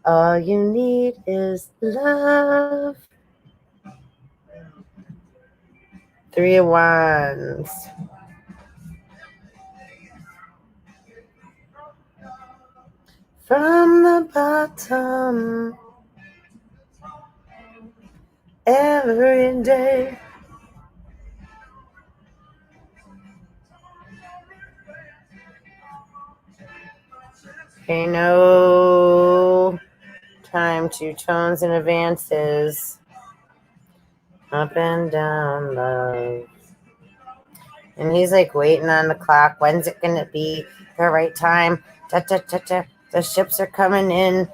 All you need is love. 3 of Wands. From the bottom, every day. Okay, no time to tones and advances. Up and down love. And he's like waiting on the clock. When's it going to be the right time? Da-da-da-da. The ships are coming in.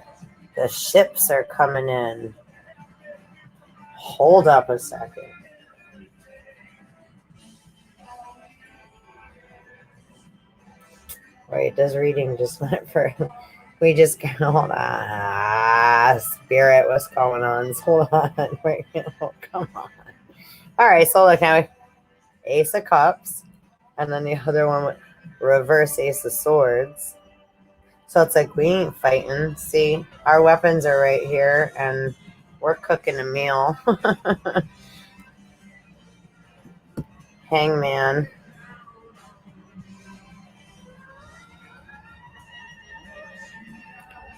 The ships are coming in. Hold up a second. Right, this reading just went for... We just got... Hold on. Spirit, what's going on? Hold on. Wait, come on. All right, so look now. Ace of Cups. And then the other one with reverse Ace of Swords. So it's like we ain't fighting. See, our weapons are right here, and we're cooking a meal. Hangman.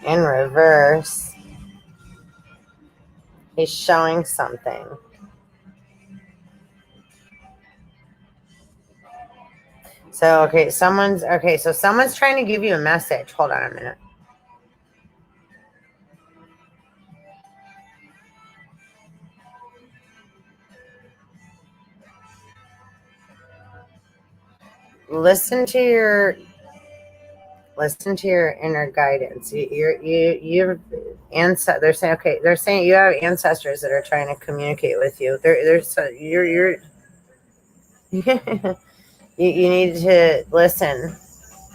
In reverse. He's showing something. So, okay, someone's trying to give you a message. Hold on a minute. Listen to your inner guidance. They're saying, okay, they're saying you have ancestors that are trying to communicate with you. You're you need to listen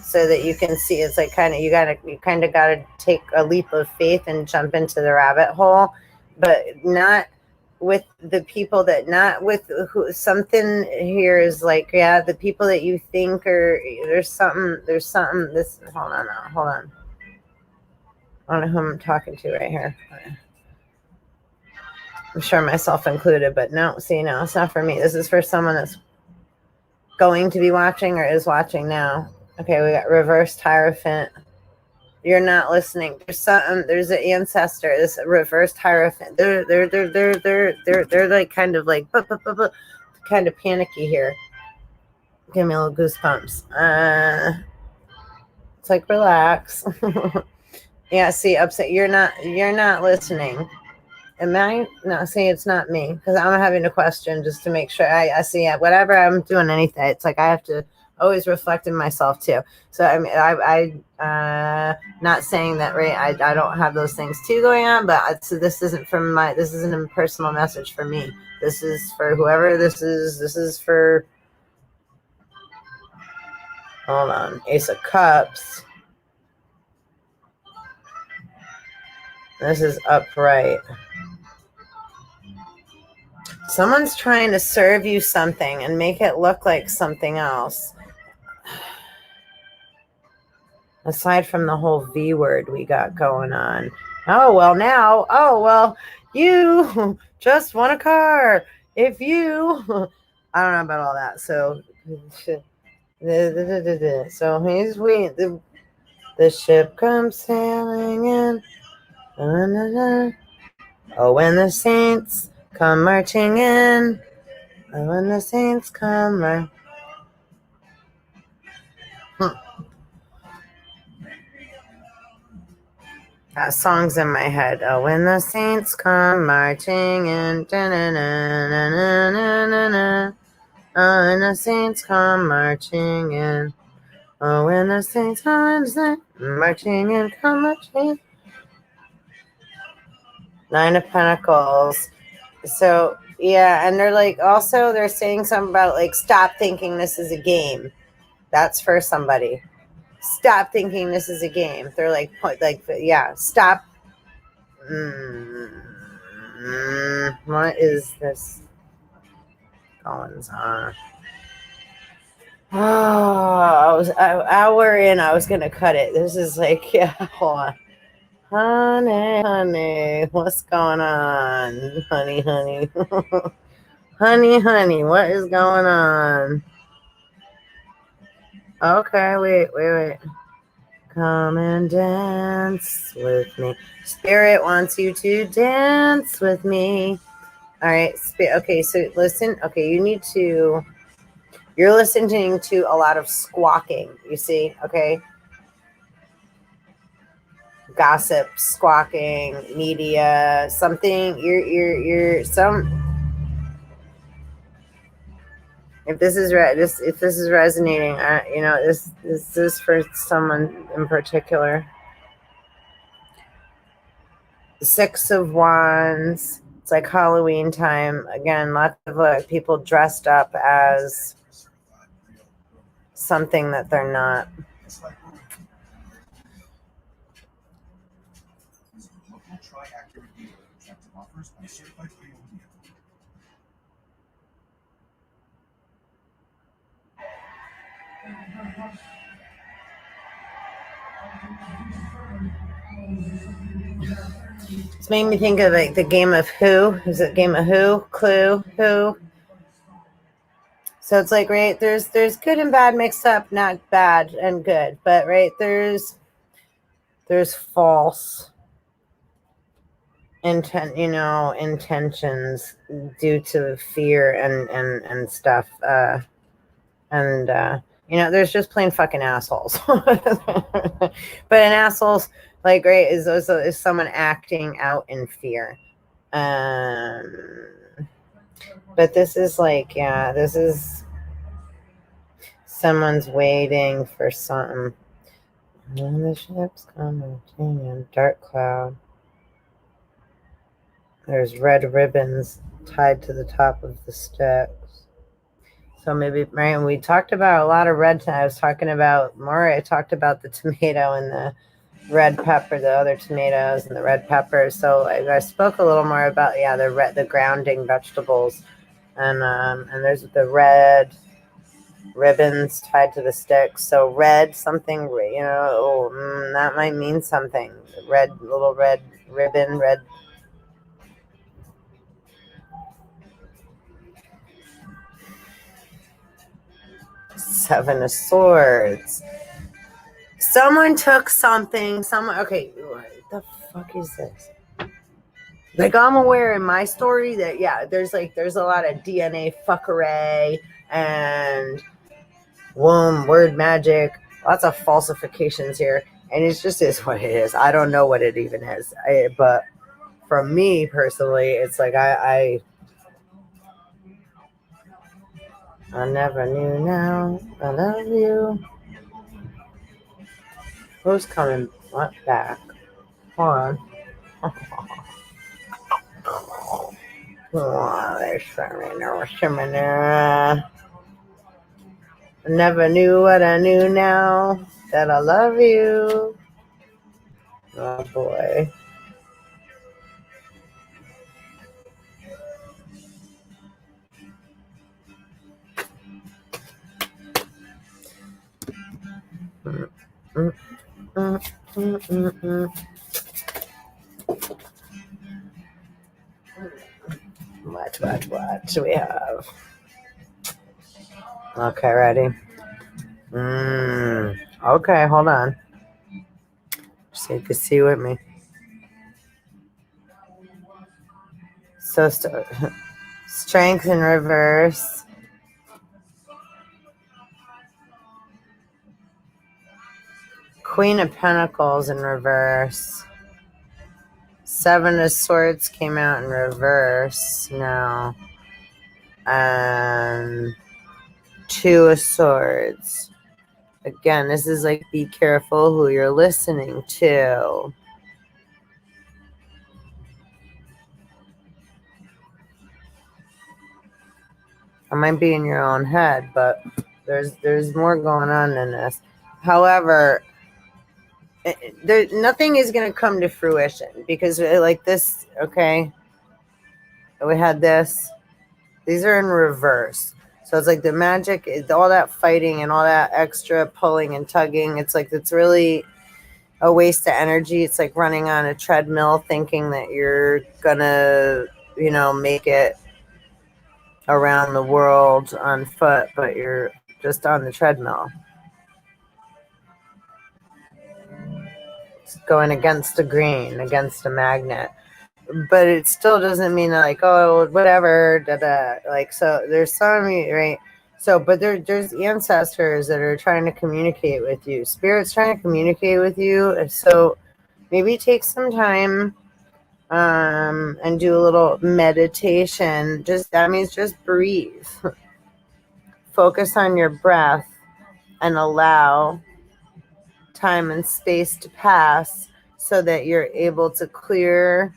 so that you can see. It's like you kind of gotta take a leap of faith and jump into the rabbit hole, but not with the people that not with who. Something here is like, yeah, the people that you think are, there's something this. Hold on now, hold on. I don't know who I'm talking to right here. I'm sure myself included, but no, see, no, it's not for me. This is for someone that's going to be watching or is watching now. Okay, we got reversed Hierophant. You're not listening. There's an ancestor, this reversed Hierophant. They're like kind of like kind of panicky here. Give me a little goosebumps. It's like relax. Yeah, see, upset. You're not listening. Am I? No, see, it's not me because I'm having a question just to make sure. I see it. Whatever I'm doing, anything. It's like I have to always reflect in myself too. So I mean, not saying that, right? I don't have those things too going on, but so this isn't this isn't a personal message for me. This is for whoever this is. This is for. Hold on, Ace of Cups. This is upright. Someone's trying to serve you something and make it look like something else. Aside from the whole V word we got going on. Oh, well, you just won a car. If you, I don't know about all that. So, he's waiting. The ship comes sailing in. Oh, when the saints come marching in. Oh, when the saints come That song's in my head. Oh, when the saints come marching in. Oh, when the saints come marching in. Oh, when the saints come marching in, come marching in. Nine of Pentacles. So, yeah, and they're like, also, they're saying something about, like, stop thinking this is a game. That's for somebody. Stop thinking this is a game. They're like, yeah, stop. What is this going on? Oh, hour in, I was gonna cut it. This is like, yeah, hold on. Honey, what's going on? Honey. honey, what is going on? Okay, wait. Come and dance with me. Spirit wants you to dance with me. All right. Okay, so listen. Okay, you're listening to a lot of squawking, you see, okay? Gossip, squawking, media, something, if this is resonating, this is for someone in particular. The 6 of Wands, it's like Halloween time. Again, lots of people dressed up as something that they're not. It's made me think of like the game of Who. Is it game of Who? Clue? Who? So it's like, right, there's good and bad mixed up, not bad and good, but right, there's false intentions due to fear and stuff. You know, there's just plain fucking assholes. But an asshole's like, right, is someone acting out in fear. But this is like, yeah, this is someone's waiting for something. When the ship's coming, dark cloud. There's red ribbons tied to the top of the sticks. So maybe, right, we talked about a lot of red. I was talking about more. I talked about the tomato and the red pepper, the other tomatoes and the red peppers. So I spoke a little more about, yeah, the grounding vegetables, and there's the red ribbons tied to the sticks. So red something, you know, that might mean something. Red, little red ribbon, red. Seven of Swords. Someone took something. Okay, what the fuck is this? Like, I'm aware in my story that, yeah, there's a lot of DNA fuckery and word magic, lots of falsifications here. And it just is what it is. I don't know what it even is. But for me personally, it's like I never knew now. I love you. Who's coming? What back? Hold on. Oh, there's something. I never knew what I knew now. That I love you. Oh boy. What do we have? Okay, ready? Okay, hold on. So you can see with me. So strength in reverse. Queen of Pentacles in reverse. Seven of Swords came out in reverse now. Two of Swords. Again, this is like, be careful who you're listening to. It might be in your own head, but there's more going on than this. However, nothing is going to come to fruition because, like this, okay, we had this. These are in reverse. So it's like the magic, all that fighting and all that extra pulling and tugging. It's like, it's really a waste of energy. It's like running on a treadmill thinking that you're going to, you know, make it around the world on foot, but you're just on the treadmill. It's going against the grain, against a magnet. But it still doesn't mean like, oh, whatever, like, so there's some, right? So, but there's ancestors that are trying to communicate with you. Spirit's trying to communicate with you. So maybe take some time and do a little meditation. That means just breathe. Focus on your breath and allow time and space to pass so that you're able to clear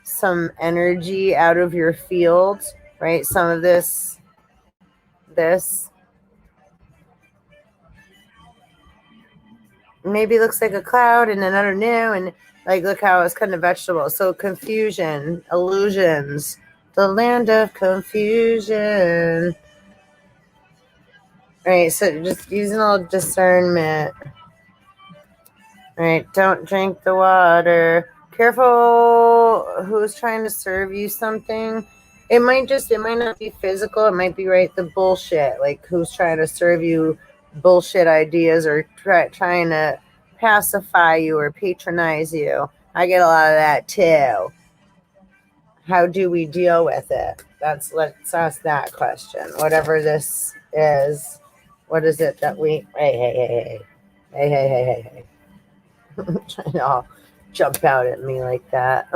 some energy out of your field, right? Some of this maybe looks like a cloud, and then I don't know, and like, look how it's cutting a vegetable. So confusion, illusions, the land of confusion. Right, so just using a little discernment. Right, don't drink the water. Careful who's trying to serve you something. It might not be physical. It might be, right, the bullshit. Like, who's trying to serve you bullshit ideas or trying to pacify you or patronize you. I get a lot of that too. How do we deal with it? Let's ask that question. Whatever this is, What is it that we, hey. Trying to all jump out at me like that.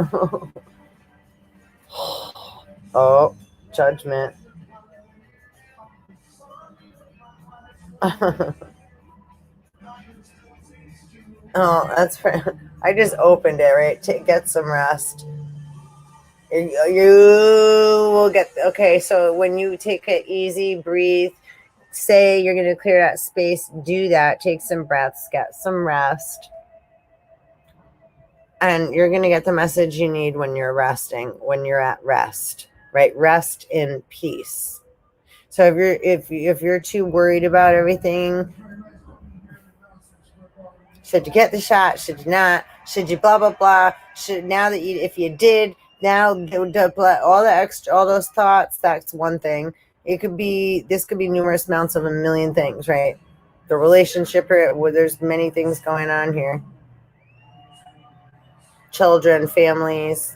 Oh, judgment. Oh, that's for, I just opened it, right? Get some rest. You will get, okay, so when you take it easy, breathe, say you're going to clear that space, do that, take some breaths, get some rest. And you're going to get the message you need when you're resting, when you're at rest, right? Rest in peace. So if you're too worried about everything, should you get the shot? Should you not? Should you blah blah blah? Should now that you if you did now all the extra all those thoughts, that's one thing. It could be this could be numerous amounts of a million things, right? The relationship where there's many things going on here. Children, families,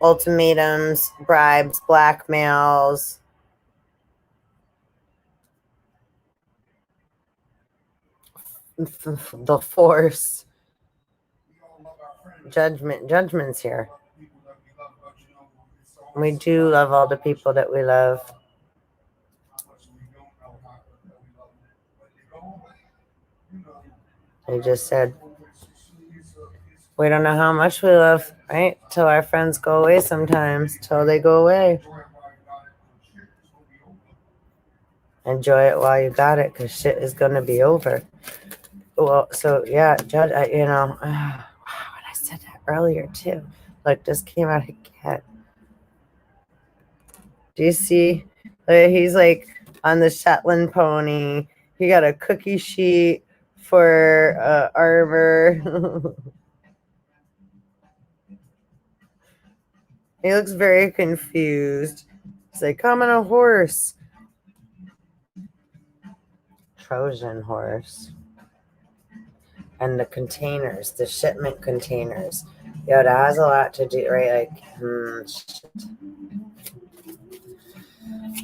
ultimatums, bribes, blackmails. The force, judgment's here. We do love all the people that we love. I just said we don't know how much we love, right? Till our friends go away sometimes, till they go away. Enjoy it while you got it, because shit is going to be over. Well, so yeah, Judge, wow, and I said that earlier too. Like, this came out again. Do you see? He's like on the Shetland pony. He got a cookie sheet for armor. He looks very confused. He's like, I'm on a horse. Trojan horse. And the containers, the shipment containers. Yo, that has a lot to do, right? Like, shit.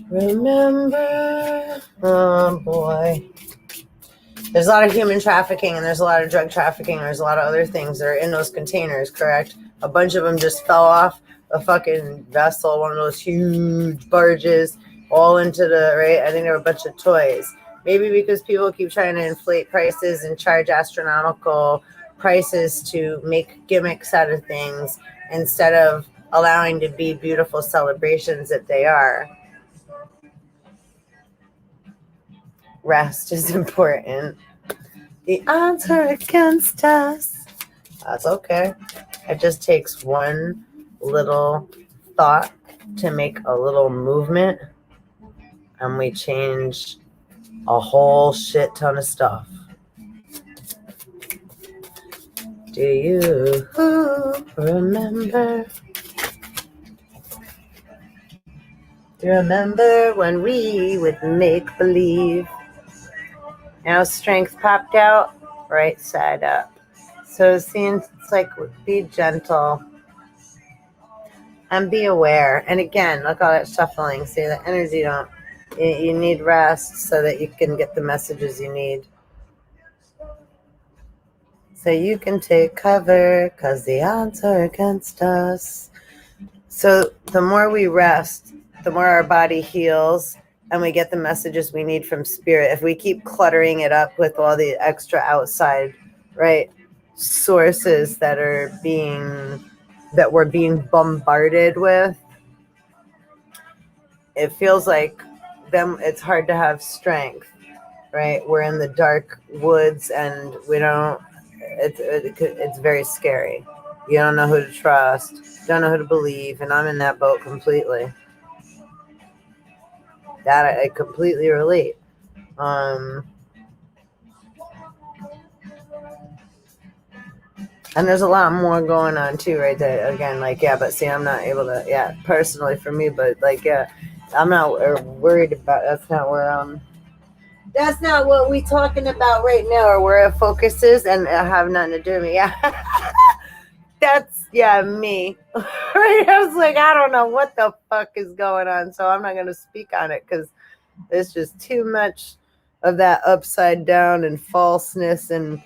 Remember, oh boy. There's a lot of human trafficking and there's a lot of drug trafficking. There's a lot of other things that are in those containers, correct? A bunch of them just fell off a fucking vessel, one of those huge barges, all into the, right? I think there were a bunch of toys. Maybe because people keep trying to inflate prices and charge astronomical prices to make gimmicks out of things instead of allowing to be beautiful celebrations that they are. Rest is important. The odds are against us. That's okay. It just takes one little thought to make a little movement, and we change a whole shit ton of stuff. Do you remember? Do you remember when we would make believe? Now strength popped out, right side up. So seeing it's like be gentle and be aware. And again, look all that shuffling. See the energy don't. You need rest so that you can get the messages you need. So you can take cover because the odds are against us. So the more we rest, the more our body heals and we get the messages we need from spirit. If we keep cluttering it up with all the extra outside, right, sources that we're being bombarded with, it feels like it's hard to have strength, right? We're in the dark woods and we don't, it's very scary. You don't know who to trust, don't know who to believe, and I'm in that boat completely. That I completely relate. And there's a lot more going on too, right? That again, like, yeah, but see, I'm not able to, yeah, personally for me, but like, yeah, I'm not worried about. That's not what we talking about right now, or where it focuses, and I have nothing to do with me. Yeah, that's me. Right? I was like, I don't know what the fuck is going on, so I'm not going to speak on it because there's just too much of that upside down and falseness and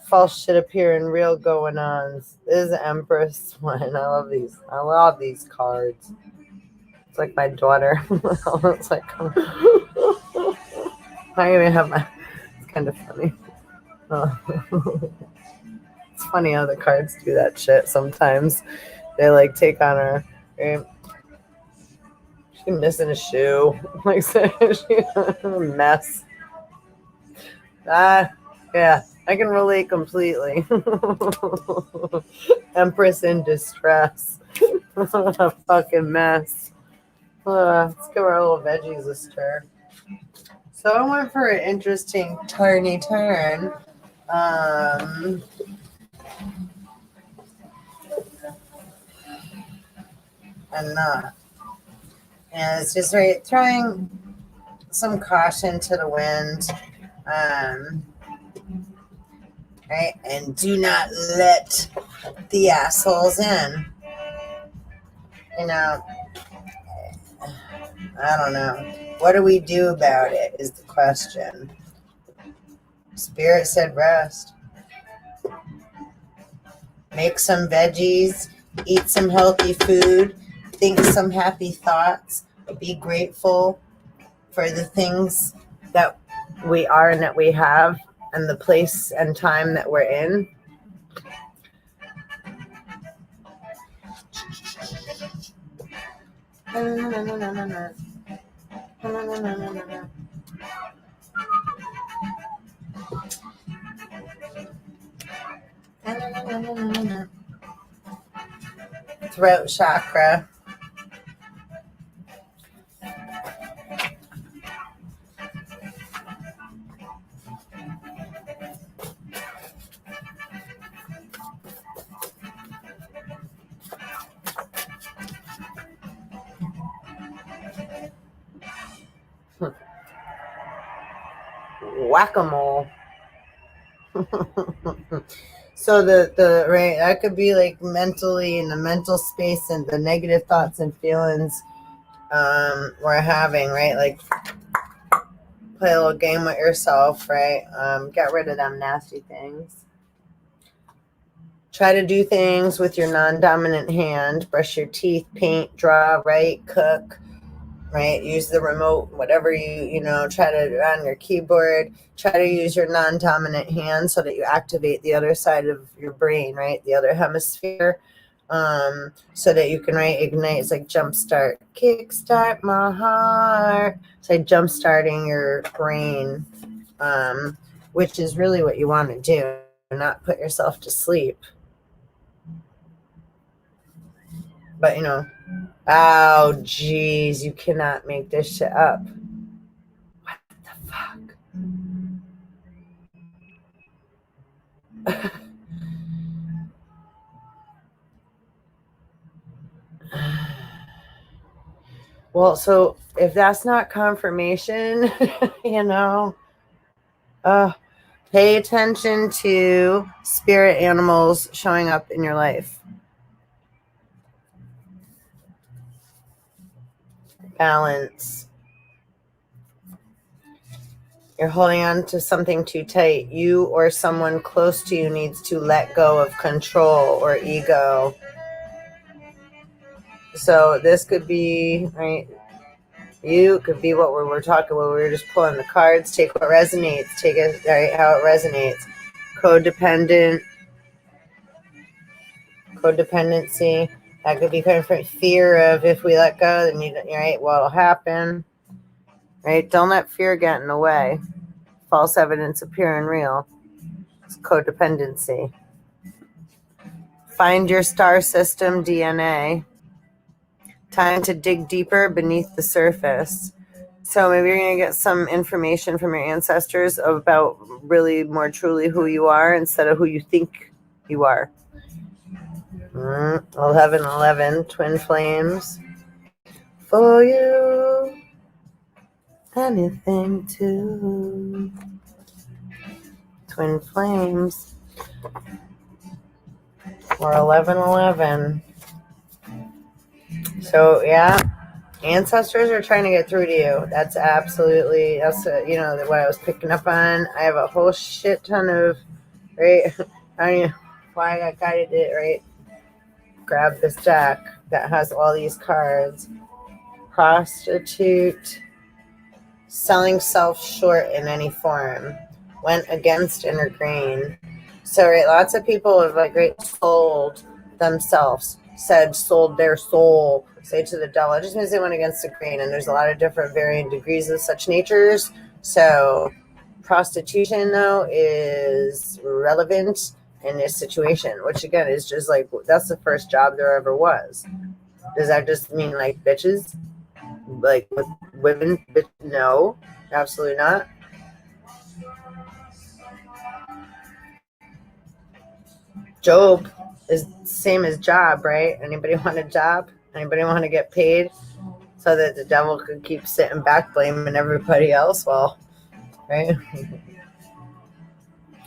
false shit appearing real going on. This is the Empress one. I love these. I love these cards. It's like my daughter. It's like I even have my. It's kind of funny. It's funny how the cards do that shit sometimes. They like take on her. Right? She's missing a shoe. Like she's a mess. Yeah, I can relate completely. Empress in distress. A fucking mess. Let's give our little veggies a stir. So I went for an interesting turny turn. And it's just right throwing some caution to the wind. Right, and do not let the assholes in. You know, I don't know. What do we do about it is the question. Spirit said rest. Make some veggies, eat some healthy food, think some happy thoughts, be grateful for the things that we are and that we have and the place and time that we're in. Throat chakra. Whack-a-mole. So the right, that could be like mentally in the mental space and the negative thoughts and feelings we're having, right? Like play a little game with yourself, right? Get rid of them nasty things. Try to do things with your non-dominant hand. Brush your teeth, paint, draw, write, cook, right? Use the remote, whatever you try to on your keyboard. Try to use your non-dominant hand so that you activate the other side of your brain, right? The other hemisphere, so that you can ignite. It's like jumpstart, kickstart my heart. It's like jumpstarting your brain, which is really what you want to do, not put yourself to sleep. But oh geez, you cannot make this shit up. What the fuck? Well, so if that's not confirmation, pay attention to spirit animals showing up in your life. Balance. You're holding on to something too tight. You or someone close to you needs to let go of control or ego. So this could be, right? You could be what we were talking about. We were just pulling the cards. Take what resonates. Take it, right, how it resonates. Codependency. That could be kind of fear of if we let go, then right, what'll happen. Right? Don't let fear get in the way. False evidence appearing real. It's codependency. Find your star system DNA. Time to dig deeper beneath the surface. So maybe you're going to get some information from your ancestors about really more truly who you are instead of who you think you are. 1111, twin flames. For you, anything to. Twin flames. Or 1111. So yeah, ancestors are trying to get through to you. That's absolutely, that's what I was picking up on. I have a whole shit ton of, right? I don't know why I got guided it, right? Grab this deck that has all these cards. Prostitute, selling self short in any form, went against inner grain. So, right, lots of people have sold themselves, sold their soul, say to the devil. It just means they went against the grain, and there's a lot of different varying degrees of such natures. So, prostitution though is relevant in this situation, which again is just that's the first job there ever was. Does that just mean bitches? With women? No, absolutely not. Job is same as job, right? Anybody want a job? Anybody want to get paid so that the devil could keep sitting back blaming everybody else? Well, right?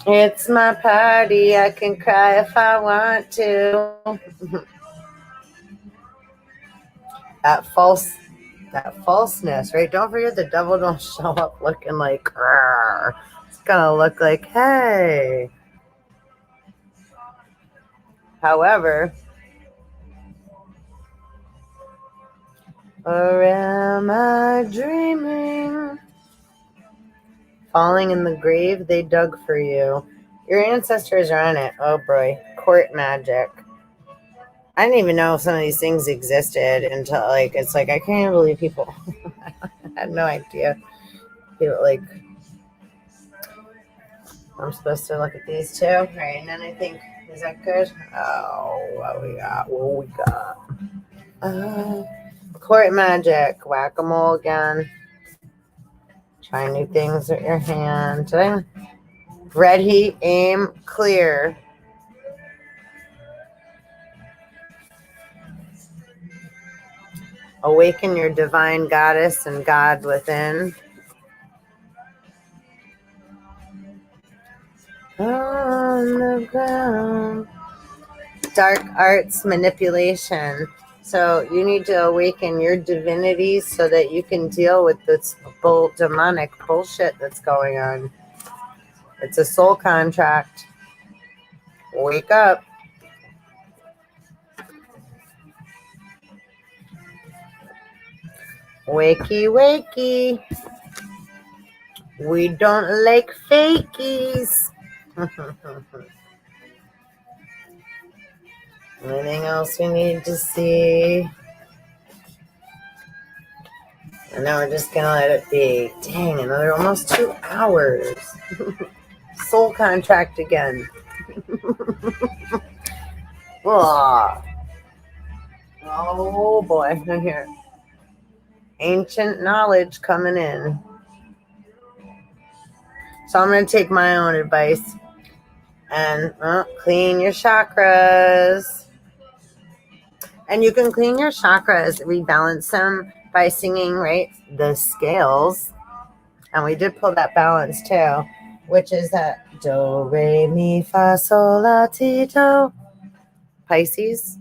It's my party. I can cry if I want to. that falseness, right? Don't forget the devil don't show up looking like Rrr. It's gonna look like, hey. However, or am I dreaming? Falling in the grave they dug for you. Your ancestors are on it. Oh boy. Court magic. I didn't even know some of these things existed until it's I can't even believe people I had no idea. People I'm supposed to look at these too. Right, and then I think, is that good? Oh, what we got? Court magic. Whack-a-mole again. Try new things with your hand. Red heat, aim, clear. Awaken your divine goddess and God within. On the ground. Dark arts manipulation. So you need to awaken your divinity so that you can deal with this demonic bullshit that's going on. It's a soul contract. Wake up. Wakey, wakey. We don't like fakies. Anything else we need to see? And now we're just going to let it be. Dang, another almost 2 hours. Soul contract again. Oh boy, here. Ancient knowledge coming in. So I'm going to take my own advice and clean your chakras. And you can clean your chakras, rebalance them by singing, right, the scales. And we did pull that balance too, which is that do, re, mi, fa, sol, la, ti, do. Pisces.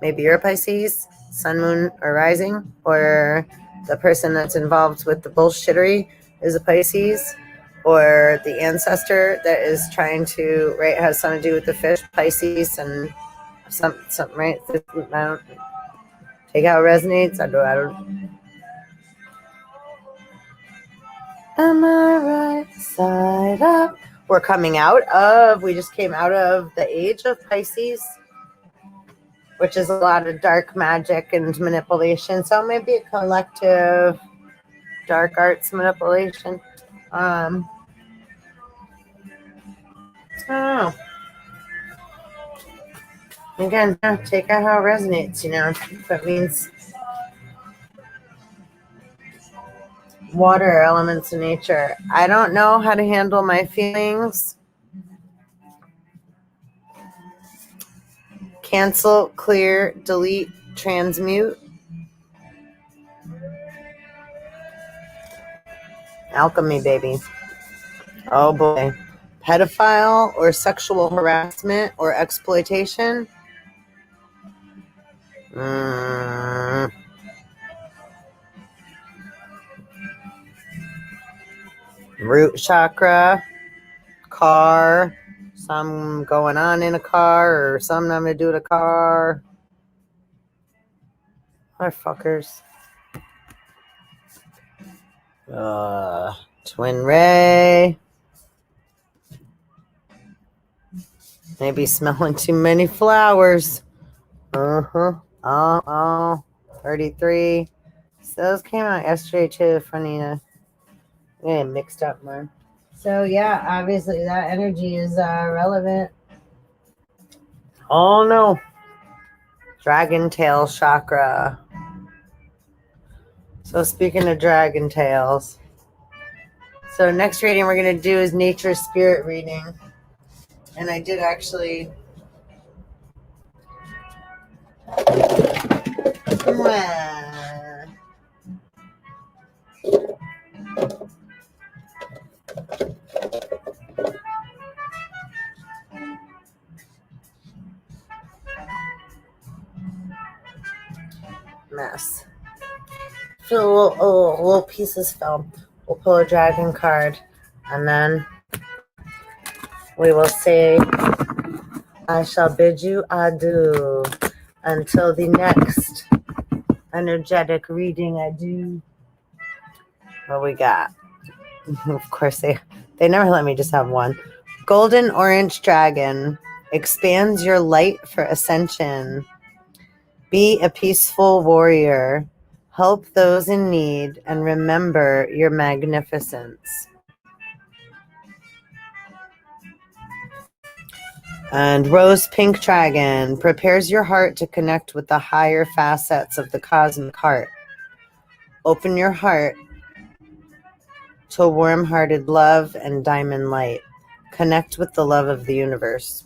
Maybe you're a Pisces, sun, moon, or rising, or the person that's involved with the bullshittery is a Pisces, or the ancestor that is trying to, right, has something to do with the fish, Pisces, and something, right? I don't take how it resonates. I don't. Am I right side up? We just came out of the age of Pisces, which is a lot of dark magic and manipulation. So maybe a collective dark arts manipulation. I don't know. Again, take out how it resonates, if it means water, elements of nature. I don't know how to handle my feelings. Cancel, clear, delete, transmute. Alchemy, baby. Oh boy. Pedophile or sexual harassment or exploitation. Root chakra, car, some going on in a car or something I'm going to do to a car. Motherfuckers. Twin ray. Maybe smelling too many flowers. 33. So those came out yesterday too, Franina. Yeah, mixed up more. So yeah, obviously that energy is relevant. Oh no. Dragon tail chakra. So speaking of dragon tails. So next reading we're going to do is nature spirit reading. And I did actually... Mess. Little pieces fell. We'll pull a dragon card. And then we will say, I shall bid you adieu until the next energetic reading I do. What we got? Of course, they never let me just have one. Golden orange dragon expands your light for ascension. Be a peaceful warrior. Help those in need and remember your magnificence. And Rose Pink Dragon prepares your heart to connect with the higher facets of the cosmic heart. Open your heart to warm-hearted love and diamond light. Connect with the love of the universe.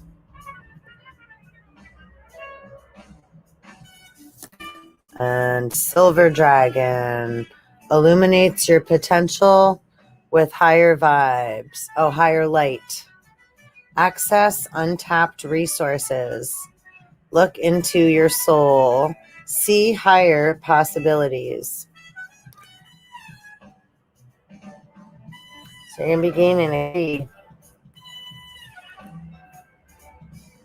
And Silver Dragon illuminates your potential with higher vibes. Oh, higher light. Access untapped resources. Look into your soul. See higher possibilities. So you're going to be gaining a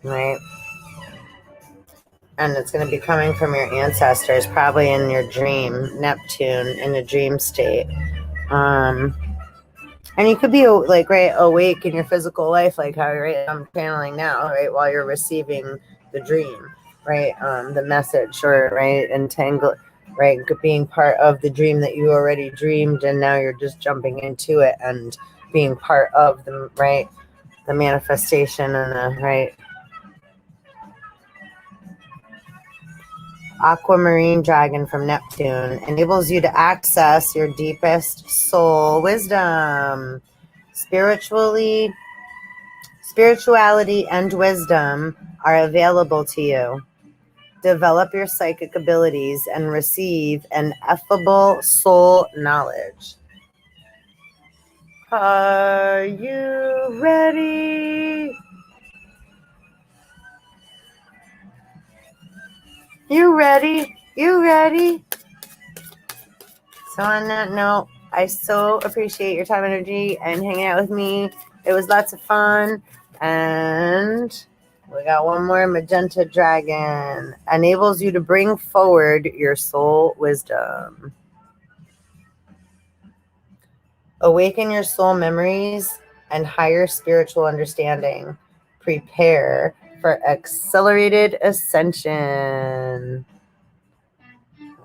right? And it's going to be coming from your ancestors, probably in your dream, Neptune, in a dream state. And you could be like awake in your physical life, like how I'm channeling now, right, while you're receiving the dream, right, the message, or right, entangle, right, being part of the dream that you already dreamed, and now you're just jumping into it and being part of the right, the manifestation and the right. Aquamarine dragon from Neptune enables you to access your deepest soul wisdom. Spirituality and wisdom are available to you. Develop your psychic abilities and receive an effable soul knowledge. Are you ready? You ready? You ready? So on that note, I so appreciate your time, energy, and hanging out with me. It was lots of fun. And we got one more. Magenta Dragon enables you to bring forward your soul wisdom. Awaken your soul memories and higher spiritual understanding. Prepare for accelerated ascension.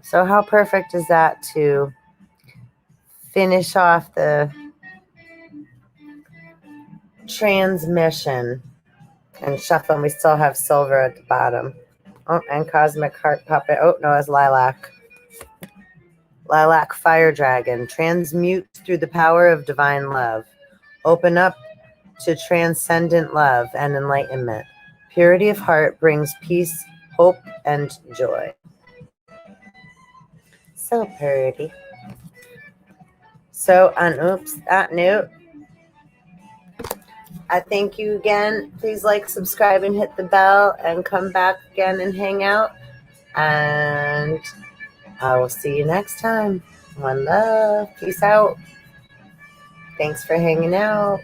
So how perfect is that to finish off the transmission and shuffle? We still have silver at the bottom. Oh, and cosmic heart puppet. Oh no, it's lilac. Lilac fire dragon transmute through the power of divine love. Open up to transcendent love and enlightenment. Purity of heart brings peace, hope, and joy. So pretty. So on that note, I thank you again. Please like, subscribe, and hit the bell, and come back again and hang out. And I will see you next time. One love. Peace out. Thanks for hanging out.